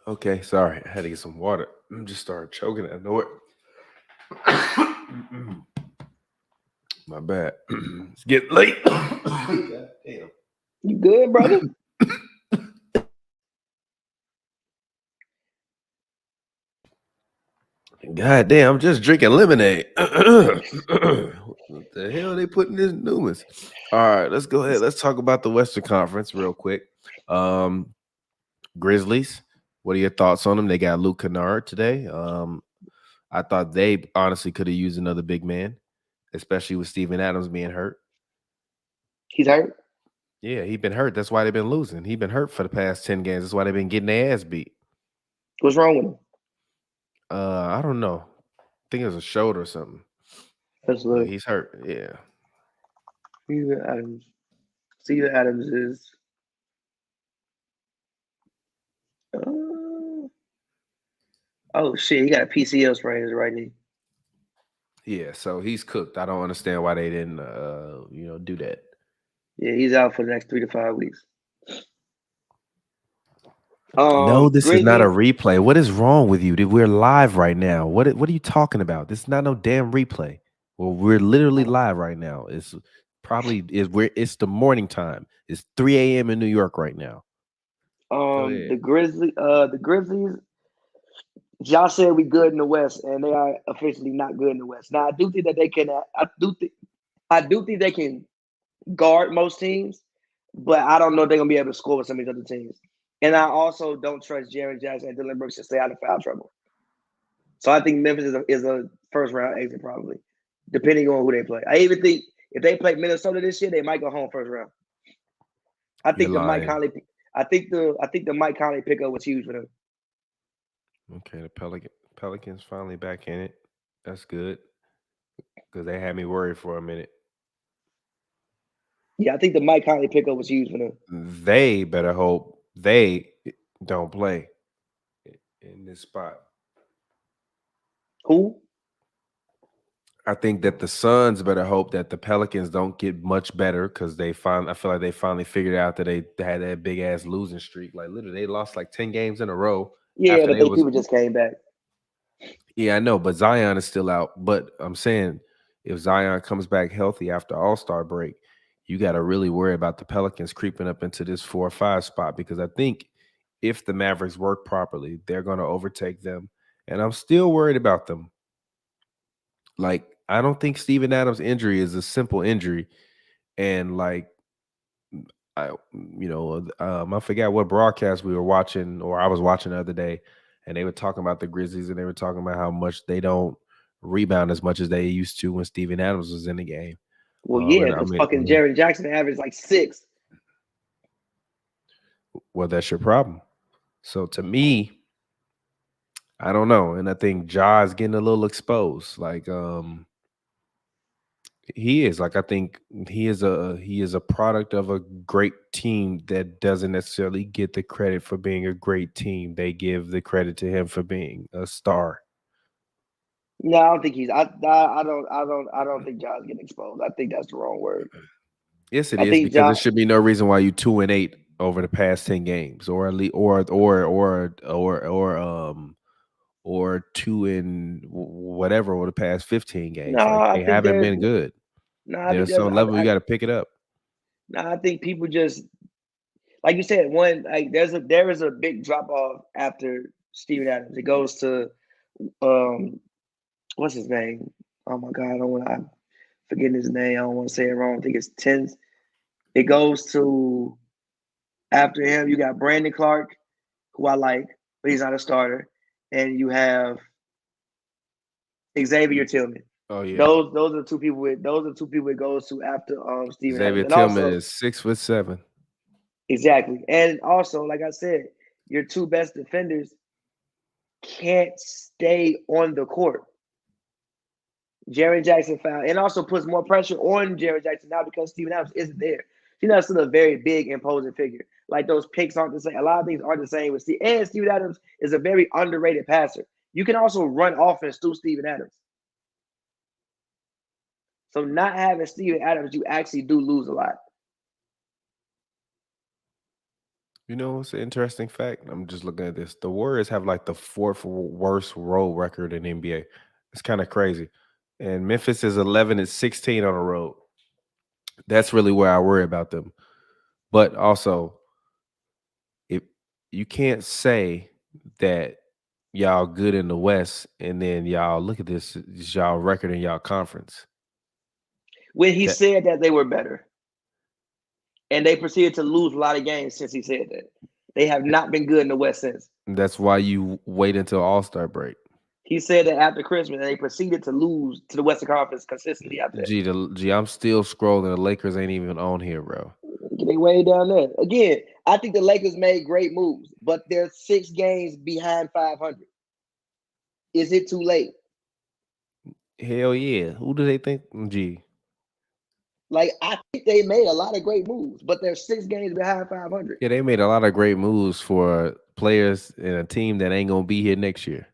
Speaker 1: Okay, sorry. I had to get some water. I just started choking. I know it. My bad. It's getting late. God damn.
Speaker 2: You good, brother?
Speaker 1: God damn, I'm just drinking lemonade. What the hell are they putting this Newman's? All right, let's go ahead. Let's talk about the Western Conference real quick. Grizzlies, what are your thoughts on them? They got Luke Kennard today. I thought they honestly could have used another big man, especially with Steven Adams being hurt.
Speaker 2: He's hurt?
Speaker 1: Yeah, he's been hurt. That's why they've been losing. He's been hurt for the past 10 games. That's why they've been getting their ass beat.
Speaker 2: What's wrong with him?
Speaker 1: I don't know. I think it was a shoulder or something.
Speaker 2: Let's look.
Speaker 1: He's hurt. Yeah.
Speaker 2: Steven Adams is. Oh shit! He got a PCL sprain in his right knee.
Speaker 1: Yeah, so he's cooked. I don't understand why they didn't, do that.
Speaker 2: Yeah, he's out for the next 3 to 5 weeks.
Speaker 1: No, this is not a
Speaker 2: Grizzlies.
Speaker 1: replay. What is wrong with you? Dude, we're live right now. What are you talking about? This is not no damn replay. Well, we're literally live right now. It's probably is where it's the morning time. It's 3 a.m. in New York right now. Go ahead.
Speaker 2: The Grizzlies. Y'all said we good in the West, and they are officially not good in the West. Now I do think that they can. I do think they can guard most teams, but I don't know if they're gonna be able to score with some of these other teams. And I also don't trust Jaren Jackson and Dylan Brooks to stay out of foul trouble. So I think Memphis is a first round exit probably, depending on who they play. I even think if they play Minnesota this year, they might go home first round. I
Speaker 1: You're
Speaker 2: think the Mike
Speaker 1: lying.
Speaker 2: Conley. I think the Mike Conley pickup was huge for them.
Speaker 1: Okay, the Pelicans finally back in it. That's good because they had me worried for a minute.
Speaker 2: Yeah, I think the Mike Conley pickup was huge for them.
Speaker 1: They better hope they don't play in this spot.
Speaker 2: Who?
Speaker 1: I think that the Suns better hope that the Pelicans don't get much better because I feel like they finally figured out that they had that big ass losing streak. Like literally, they lost like 10 games in a row
Speaker 2: Yeah,
Speaker 1: after
Speaker 2: but
Speaker 1: they
Speaker 2: people
Speaker 1: was.
Speaker 2: just came back.
Speaker 1: Yeah, I know, but Zion is still out. But I'm saying if Zion comes back healthy after All-Star break, you got to really worry about the Pelicans creeping up into this 4 or 5 spot because I think if the Mavericks work properly, they're going to overtake them. And I'm still worried about them. Like, I don't think Steven Adams' injury is a simple injury. And like, I forgot what broadcast we were watching or I was watching the other day, and they were talking about the Grizzlies and they were talking about how much they don't rebound as much as they used to when Steven Adams was in the game.
Speaker 2: Well, yeah,
Speaker 1: And I
Speaker 2: because
Speaker 1: mean,
Speaker 2: fucking Jaren Jackson averaged like 6.
Speaker 1: well, that's your problem. So to me, I don't know, and I think Ja is getting a little exposed. Like, he is like I think he is a product of a great team that doesn't necessarily get the credit for being a great team. They give the credit to him for being a star.
Speaker 2: No, I don't think he's. I don't think John's getting exposed. I think that's the wrong word.
Speaker 1: Yes, it
Speaker 2: I
Speaker 1: is
Speaker 2: think
Speaker 1: because there
Speaker 2: John.
Speaker 1: should be no reason why you 2-8 over the past 10 games, or at least, or two in whatever over the past 15
Speaker 2: No,
Speaker 1: games. Like
Speaker 2: I
Speaker 1: they
Speaker 2: think
Speaker 1: haven't
Speaker 2: there's.
Speaker 1: been good.
Speaker 2: No, I think
Speaker 1: There's
Speaker 2: there's.
Speaker 1: some level you got to pick it up.
Speaker 2: No, I think people just like you said. One like there is a big drop off after Steven Adams. It goes to what's his name? Oh my god, I don't want to forget his name. I don't want to say it wrong. I think it's Tens. It goes to after him. You got Brandon Clark, who I like, but he's not a starter, and you have Xavier Tillman.
Speaker 1: Oh yeah,
Speaker 2: Those are two people. Those are two people it goes to after Steven Adams,
Speaker 1: Xavier
Speaker 2: and
Speaker 1: Tillman
Speaker 2: also
Speaker 1: is 6'7".
Speaker 2: exactly, and also like I said, your two best defenders can't stay on the court. Jaren Jackson fouled, and also puts more pressure on Jaren Jackson now because Steven Adams isn't there. He's not still a very big, imposing figure. Like those picks aren't the same. A lot of things aren't the same with Steve. And Steven Adams is a very underrated passer. You can also run offense through Steven Adams. So not having Steven Adams, you actually do lose a lot.
Speaker 1: You know, it's an interesting fact. I'm just looking at this. The Warriors have like the fourth worst road record in NBA. It's kind of crazy. And Memphis is 11-16 on the road. That's really where I worry about them. But also, if you can't say that y'all good in the West and then y'all look at this y'all record in y'all conference.
Speaker 2: When he
Speaker 1: That
Speaker 2: said that they were better, and they proceeded to lose a lot of games since he said that. They have not been good in the West since.
Speaker 1: that's why you wait until All-Star break.
Speaker 2: He said that after Christmas, and they proceeded to lose to the Western Conference consistently after that.
Speaker 1: I'm still scrolling. The Lakers ain't even on here, bro.
Speaker 2: They way down there. Again, I think the Lakers made great moves, but they're 6 games behind 500. Is it too late?
Speaker 1: Hell yeah. Who do they think?
Speaker 2: Like, I think they made a lot of great moves, but they're 6 games behind 500.
Speaker 1: Yeah, they made a lot of great moves for players in a team that ain't gonna be here next year.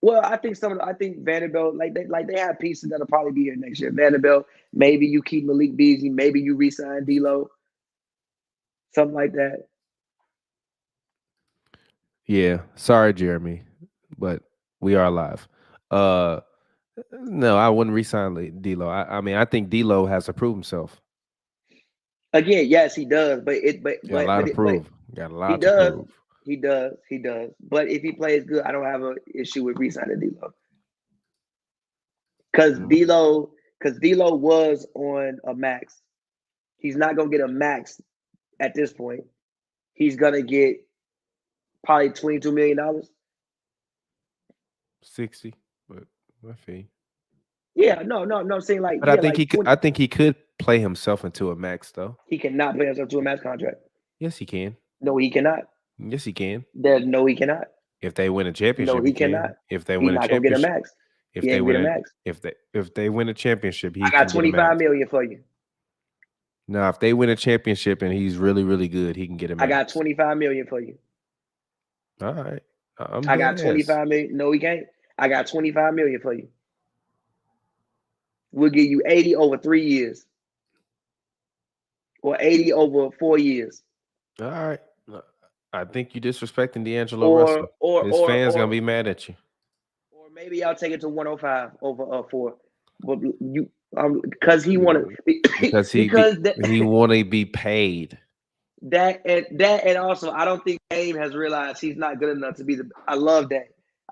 Speaker 2: Well, I think Vanderbilt, they have pieces that'll probably be here next year. Vanderbilt, maybe you keep Malik Beasley, maybe you re-sign D'Lo, something like that.
Speaker 1: Yeah, sorry, Jeremy, but we are live. Uh, no, I wouldn't resign D'Lo. I mean, I think D'Lo has to prove himself.
Speaker 2: Again, yes, he does, but it,
Speaker 1: Got a lot to
Speaker 2: but
Speaker 1: prove. Got a
Speaker 2: he
Speaker 1: lot to
Speaker 2: does,
Speaker 1: prove.
Speaker 2: he does. But if he plays good, I don't have an issue with re-signing D'Lo because
Speaker 1: Mm,
Speaker 2: D'Lo was on a max. He's not gonna get a max at this point. He's gonna get probably $22 million.
Speaker 1: 60, but my fee.
Speaker 2: Yeah, no. I'm saying like
Speaker 1: But I
Speaker 2: yeah,
Speaker 1: think
Speaker 2: like
Speaker 1: he could.
Speaker 2: 20.
Speaker 1: I think he could play himself into a max, though.
Speaker 2: He cannot play himself to a max contract.
Speaker 1: Yes, he can.
Speaker 2: No, he cannot.
Speaker 1: Yes, he can.
Speaker 2: No, he cannot.
Speaker 1: If they win a
Speaker 2: No,
Speaker 1: championship, he
Speaker 2: he cannot.
Speaker 1: can. If they
Speaker 2: He's
Speaker 1: win a
Speaker 2: not gonna get a
Speaker 1: championship,
Speaker 2: max.
Speaker 1: if
Speaker 2: He
Speaker 1: they
Speaker 2: ain't gonna
Speaker 1: win
Speaker 2: get a
Speaker 1: a
Speaker 2: max.
Speaker 1: if they win a championship,
Speaker 2: I
Speaker 1: he
Speaker 2: got
Speaker 1: can get a
Speaker 2: 25
Speaker 1: max.
Speaker 2: million for you.
Speaker 1: Now, if they win a championship and he's really, really good, he can get a
Speaker 2: I got
Speaker 1: max.
Speaker 2: 25 million for you.
Speaker 1: All right. I'm
Speaker 2: I
Speaker 1: dead
Speaker 2: got
Speaker 1: ass.
Speaker 2: 25 million. No, he can't. I got 25 million for you. We'll give you 80 over 3 years. Or 80 over 4 years.
Speaker 1: All right. I think you disrespecting D'Angelo
Speaker 2: Or
Speaker 1: Russell.
Speaker 2: or
Speaker 1: His
Speaker 2: or
Speaker 1: fans gonna
Speaker 2: or
Speaker 1: be mad at you
Speaker 2: or maybe I'll take it to 105 over 4. But you because he wanted
Speaker 1: mm, because
Speaker 2: because
Speaker 1: he want to be paid.
Speaker 2: that and also I don't think Dame has realized he's not good enough to be the. I love Dame.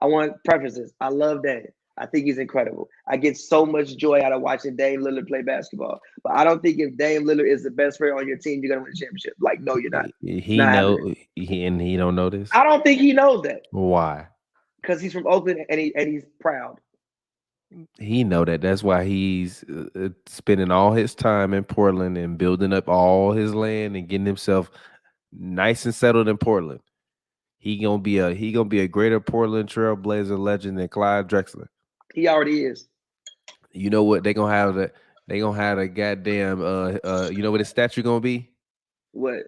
Speaker 2: I want preferences. I love Dame. I think he's incredible. I get so much joy out of watching Dame Lillard play basketball. But I don't think if Dame Lillard is the best player on your team, you're gonna win a championship. Like, no, you're not. It's
Speaker 1: He
Speaker 2: not happening.
Speaker 1: know he don't know this.
Speaker 2: I don't think he knows that
Speaker 1: Why?
Speaker 2: because he's from Oakland and he's proud.
Speaker 1: He know that. That's why he's spending all his time in Portland and building up all his land and getting himself nice and settled in Portland. He gonna be a greater Portland Trailblazer legend than Clyde Drexler.
Speaker 2: He already is.
Speaker 1: You know what? They gonna have the goddamn you know what his statue gonna be?
Speaker 2: What?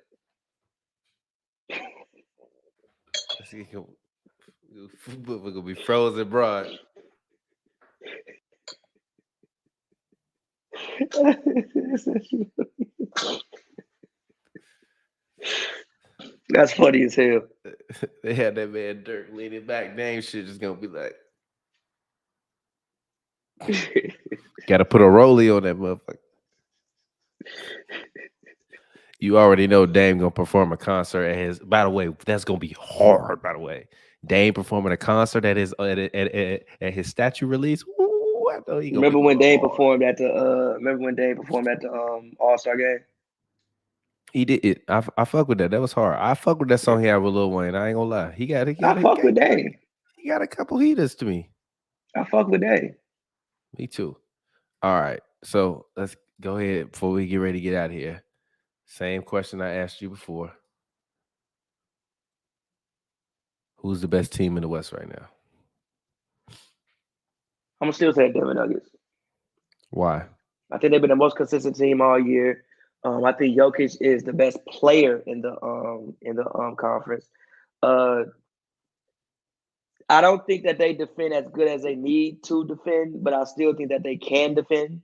Speaker 1: Let's see, we're gonna be frozen broad.
Speaker 2: That's funny as hell.
Speaker 1: They had that man Dirk leaning back. Dame shit just gonna be like, gotta put a rollie on that motherfucker. You already know Dame gonna perform a concert at his. By the way, that's gonna be hard. By the way, Dame performing a concert at his at his statue release. Ooh, I know he gonna be
Speaker 2: Remember when
Speaker 1: going
Speaker 2: Dame
Speaker 1: hard.
Speaker 2: performed at the All-Star game?
Speaker 1: He did it. I fuck with that. That was hard. I fuck with that song he had with Lil Wayne. I ain't gonna lie.
Speaker 2: I fuck with Dame.
Speaker 1: He got a couple heaters to me.
Speaker 2: I fuck with Dame.
Speaker 1: Me too. All right. So let's go ahead before we get ready to get out of here. Same question I asked you before. Who's the best team in the West right now?
Speaker 2: I'm gonna still say Denver Nuggets.
Speaker 1: Why?
Speaker 2: I think they've been the most consistent team all year. I think Jokic is the best player in the conference. Uh, I don't think that they defend as good as they need to defend, but I still think that they can defend.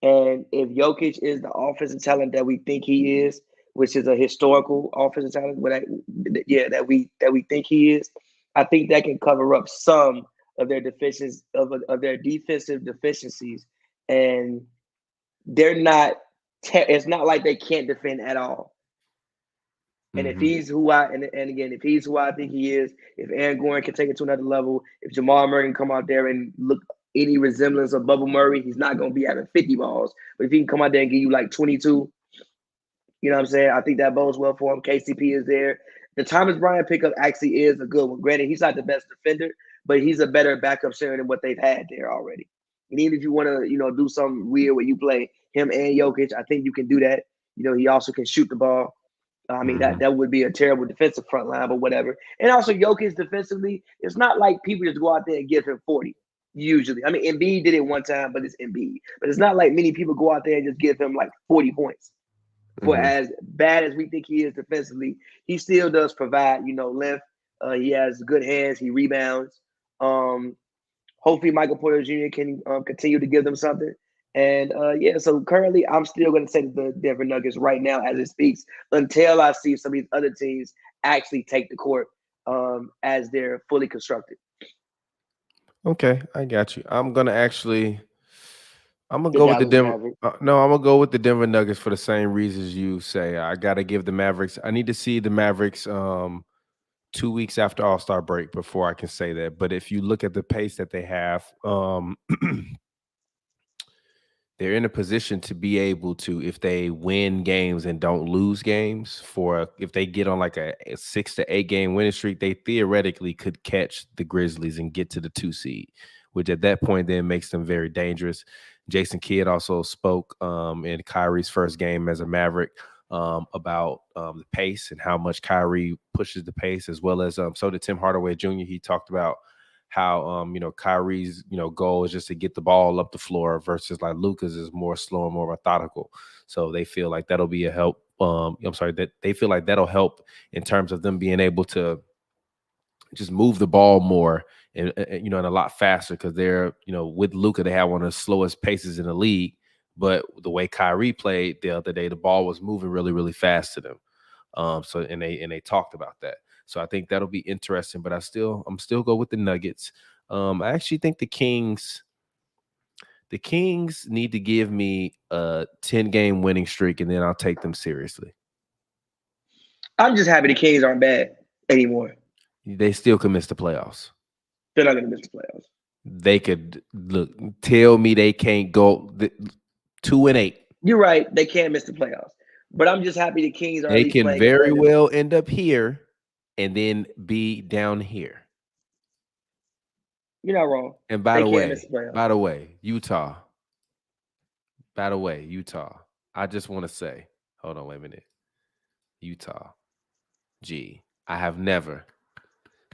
Speaker 2: And if Jokic is the offensive talent that we think he is, which is a historical offensive talent, that we think he is, I think that can cover up some of their deficiencies of their defensive deficiencies, and they're not. It's not like they can't defend at all. And if he's who and again, if he's who I think he is, if Aaron Gordon can take it to another level, if Jamal Murray can come out there and look any resemblance of Bubble Murray, he's not going to be having 50 balls. But if he can come out there and give you like 22, you know what I'm saying? I think that bodes well for him. KCP is there. The Thomas Bryant pickup actually is a good one. Granted, he's not the best defender, but he's a better backup center than what they've had there already. And even if you want to, do something weird where you play him and Jokic, I think you can do that. He also can shoot the ball. I mean, that would be a terrible defensive front line, but whatever. And also, Jokic defensively, it's not like people just go out there and give him 40, usually. I mean, Embiid did it one time, but it's Embiid. But it's not like many people go out there and just give him like 40 points. For as bad as we think he is defensively, he still does provide, length. He has good hands. He rebounds. Hopefully, Michael Porter Jr. can continue to give them something. And so currently I'm still going to say the Denver Nuggets right now as it speaks until I see some of these other teams actually take the court as they're fully constructed.
Speaker 1: Okay, I got you. I'm gonna
Speaker 2: The
Speaker 1: go with the
Speaker 2: Dallas
Speaker 1: Denver.
Speaker 2: Mavericks.
Speaker 1: No, I'm gonna go with the Denver Nuggets for the same reasons you say. I gotta give the Mavericks. I need to see the Mavericks 2 weeks after All-Star break before I can say that. But if you look at the pace that they have, they're in a position to be able to, if they win games and don't lose games, if they get on like a 6 to 8 game winning streak, they theoretically could catch the Grizzlies and get to the 2 seed, which at that point then makes them very dangerous. Jason Kidd also spoke in Kyrie's first game as a Maverick about the pace and how much Kyrie pushes the pace, as well as so did Tim Hardaway Jr. He talked about how Kyrie's goal is just to get the ball up the floor versus like Luka's is more slow and more methodical. So they feel like that'll be a help. That they feel like that'll help in terms of them being able to just move the ball more and and a lot faster, because they're with Luka they have one of the slowest paces in the league. But the way Kyrie played the other day, the ball was moving really, really fast to them. So they talked about that. So I think that'll be interesting. But I'm still go with the Nuggets. I actually think the Kings need to give me a 10-game winning streak, and then I'll take them seriously.
Speaker 2: I'm just happy the Kings aren't bad anymore.
Speaker 1: They still could miss the playoffs.
Speaker 2: They're not going to miss the playoffs.
Speaker 1: They could tell me they can't go 2-8.
Speaker 2: You're right. They can't miss the playoffs. But I'm just happy the Kings are.
Speaker 1: They can very well end up here and then be down here.
Speaker 2: You're not wrong.
Speaker 1: And by the way, Utah. I just want to say, hold on, wait a minute. Utah. Gee, I have never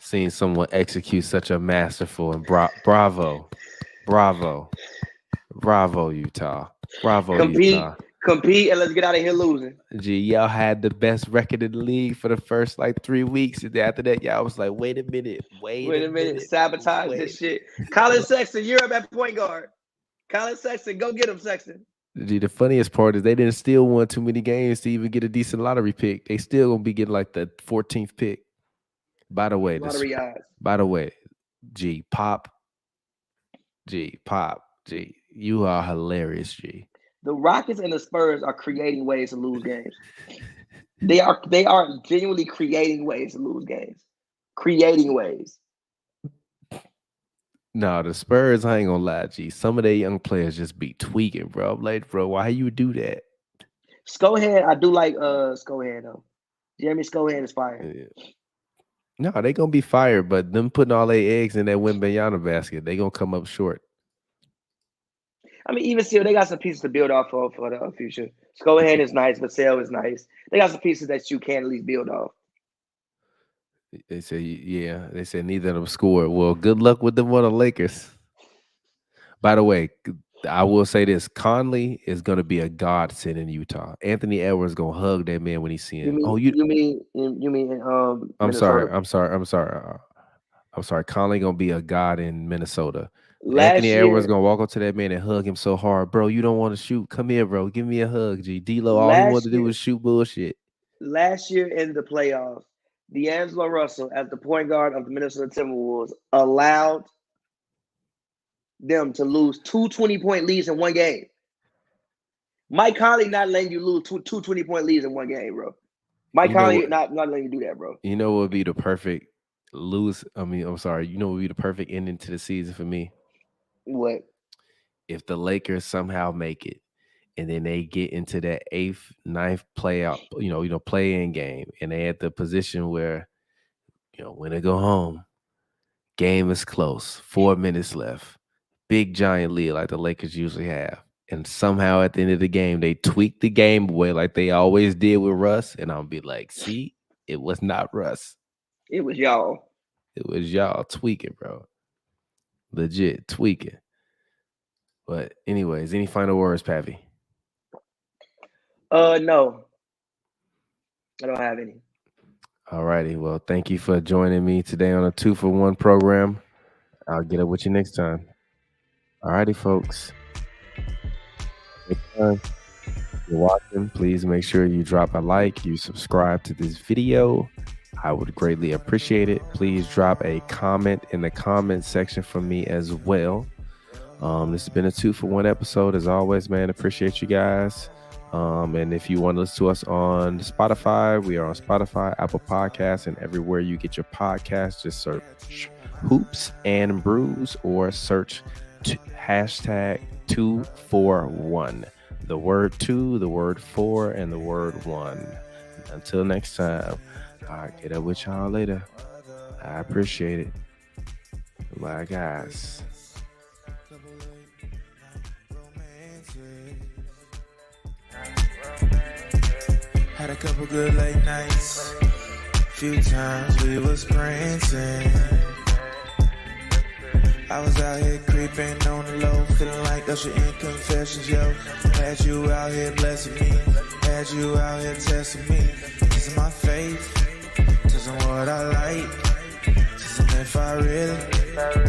Speaker 1: seen someone execute such a masterful and bravo, Utah. Utah.
Speaker 2: Compete and let's get out of here losing.
Speaker 1: Gee, y'all had the best record in the league for the first like 3 weeks. And after that, y'all was like, wait a minute.
Speaker 2: Sabotage this shit. Colin Sexton, you're up at point guard. Colin Sexton, go get him, Sexton.
Speaker 1: Gee, the funniest part is they didn't still win too many games to even get a decent lottery pick. They still gonna be getting like the 14th pick. By the way, G, Pop, you are hilarious, G.
Speaker 2: The Rockets and the Spurs are creating ways to lose games. They are genuinely creating ways to lose games. Creating ways.
Speaker 1: No, the Spurs, I ain't gonna lie, G. Some of their young players just be tweaking, bro. I'm like, bro, why you do that?
Speaker 2: Scohan, I do like Scohan though. Jeremy Scohan is fired.
Speaker 1: Yeah. No, they gonna be fired, but them putting all their eggs in that Wembanyama basket, they gonna come up short.
Speaker 2: I mean, even still, they got some pieces to build off of for the future. Scohan is nice, Vassell is nice. They got some pieces that you can at least build off.
Speaker 1: They say, yeah. They said neither of them scored. Well, good luck with them on the Lakers. By the way, I will say this: Conley is going to be a godsend in Utah. Anthony Edwards is going to hug that man when he see him.
Speaker 2: You mean?
Speaker 1: I'm sorry. Conley going to be a god in Minnesota. Anthony Edwards going to walk up to that man and hug him so hard. Bro, you don't want to shoot. Come here, bro. Give me a hug, G. D-Lo, all he wanted to do was shoot bullshit.
Speaker 2: Last year in the playoffs, D'Angelo Russell, as the point guard of the Minnesota Timberwolves, allowed them to lose 2 20-point leads in one game. Mike Conley not letting you lose two 20-point leads in one game, bro. Mike Conley not letting you do that, bro.
Speaker 1: You know what would be the perfect you know what would be the perfect ending to the season for me?
Speaker 2: What?
Speaker 1: If the Lakers somehow make it and then they get into that 8th, 9th playout, play-in game, and they at the position where, when they go home, game is close, 4 minutes left, big giant lead like the Lakers usually have, and somehow at the end of the game they tweak the game away like they always did with Russ, and I'll be like, see, it was not Russ.
Speaker 2: It was y'all.
Speaker 1: It was y'all tweaking, bro. Legit tweaking. But anyways, any final words, Pavi?
Speaker 2: No. I don't have any.
Speaker 1: All righty. Well, thank you for joining me today on a 2-for-1 program. I'll get up with you next time. All righty, folks. Next time you're watching, please make sure you drop a like, you subscribe to this video. I would greatly appreciate it. Please drop a comment in the comment section for me as well. This has been a 2-for-1 episode. As always, man, appreciate you guys. And if you want to listen to us on Spotify, we are on Spotify, Apple Podcasts, and everywhere you get your podcasts. Just search Hoops and Brews or search hashtag 241. The word 2, the word 4, and the word 1. Until next time, I'll get up with y'all later. I appreciate it. Bye, guys.
Speaker 3: Had a couple good late nights. Few times we was prancing. I was out here creeping on the low, feeling like Usher in Confessions, yo. Had you out here blessing me, had you out here testing me. This is my faith, this is what I like, this is if I really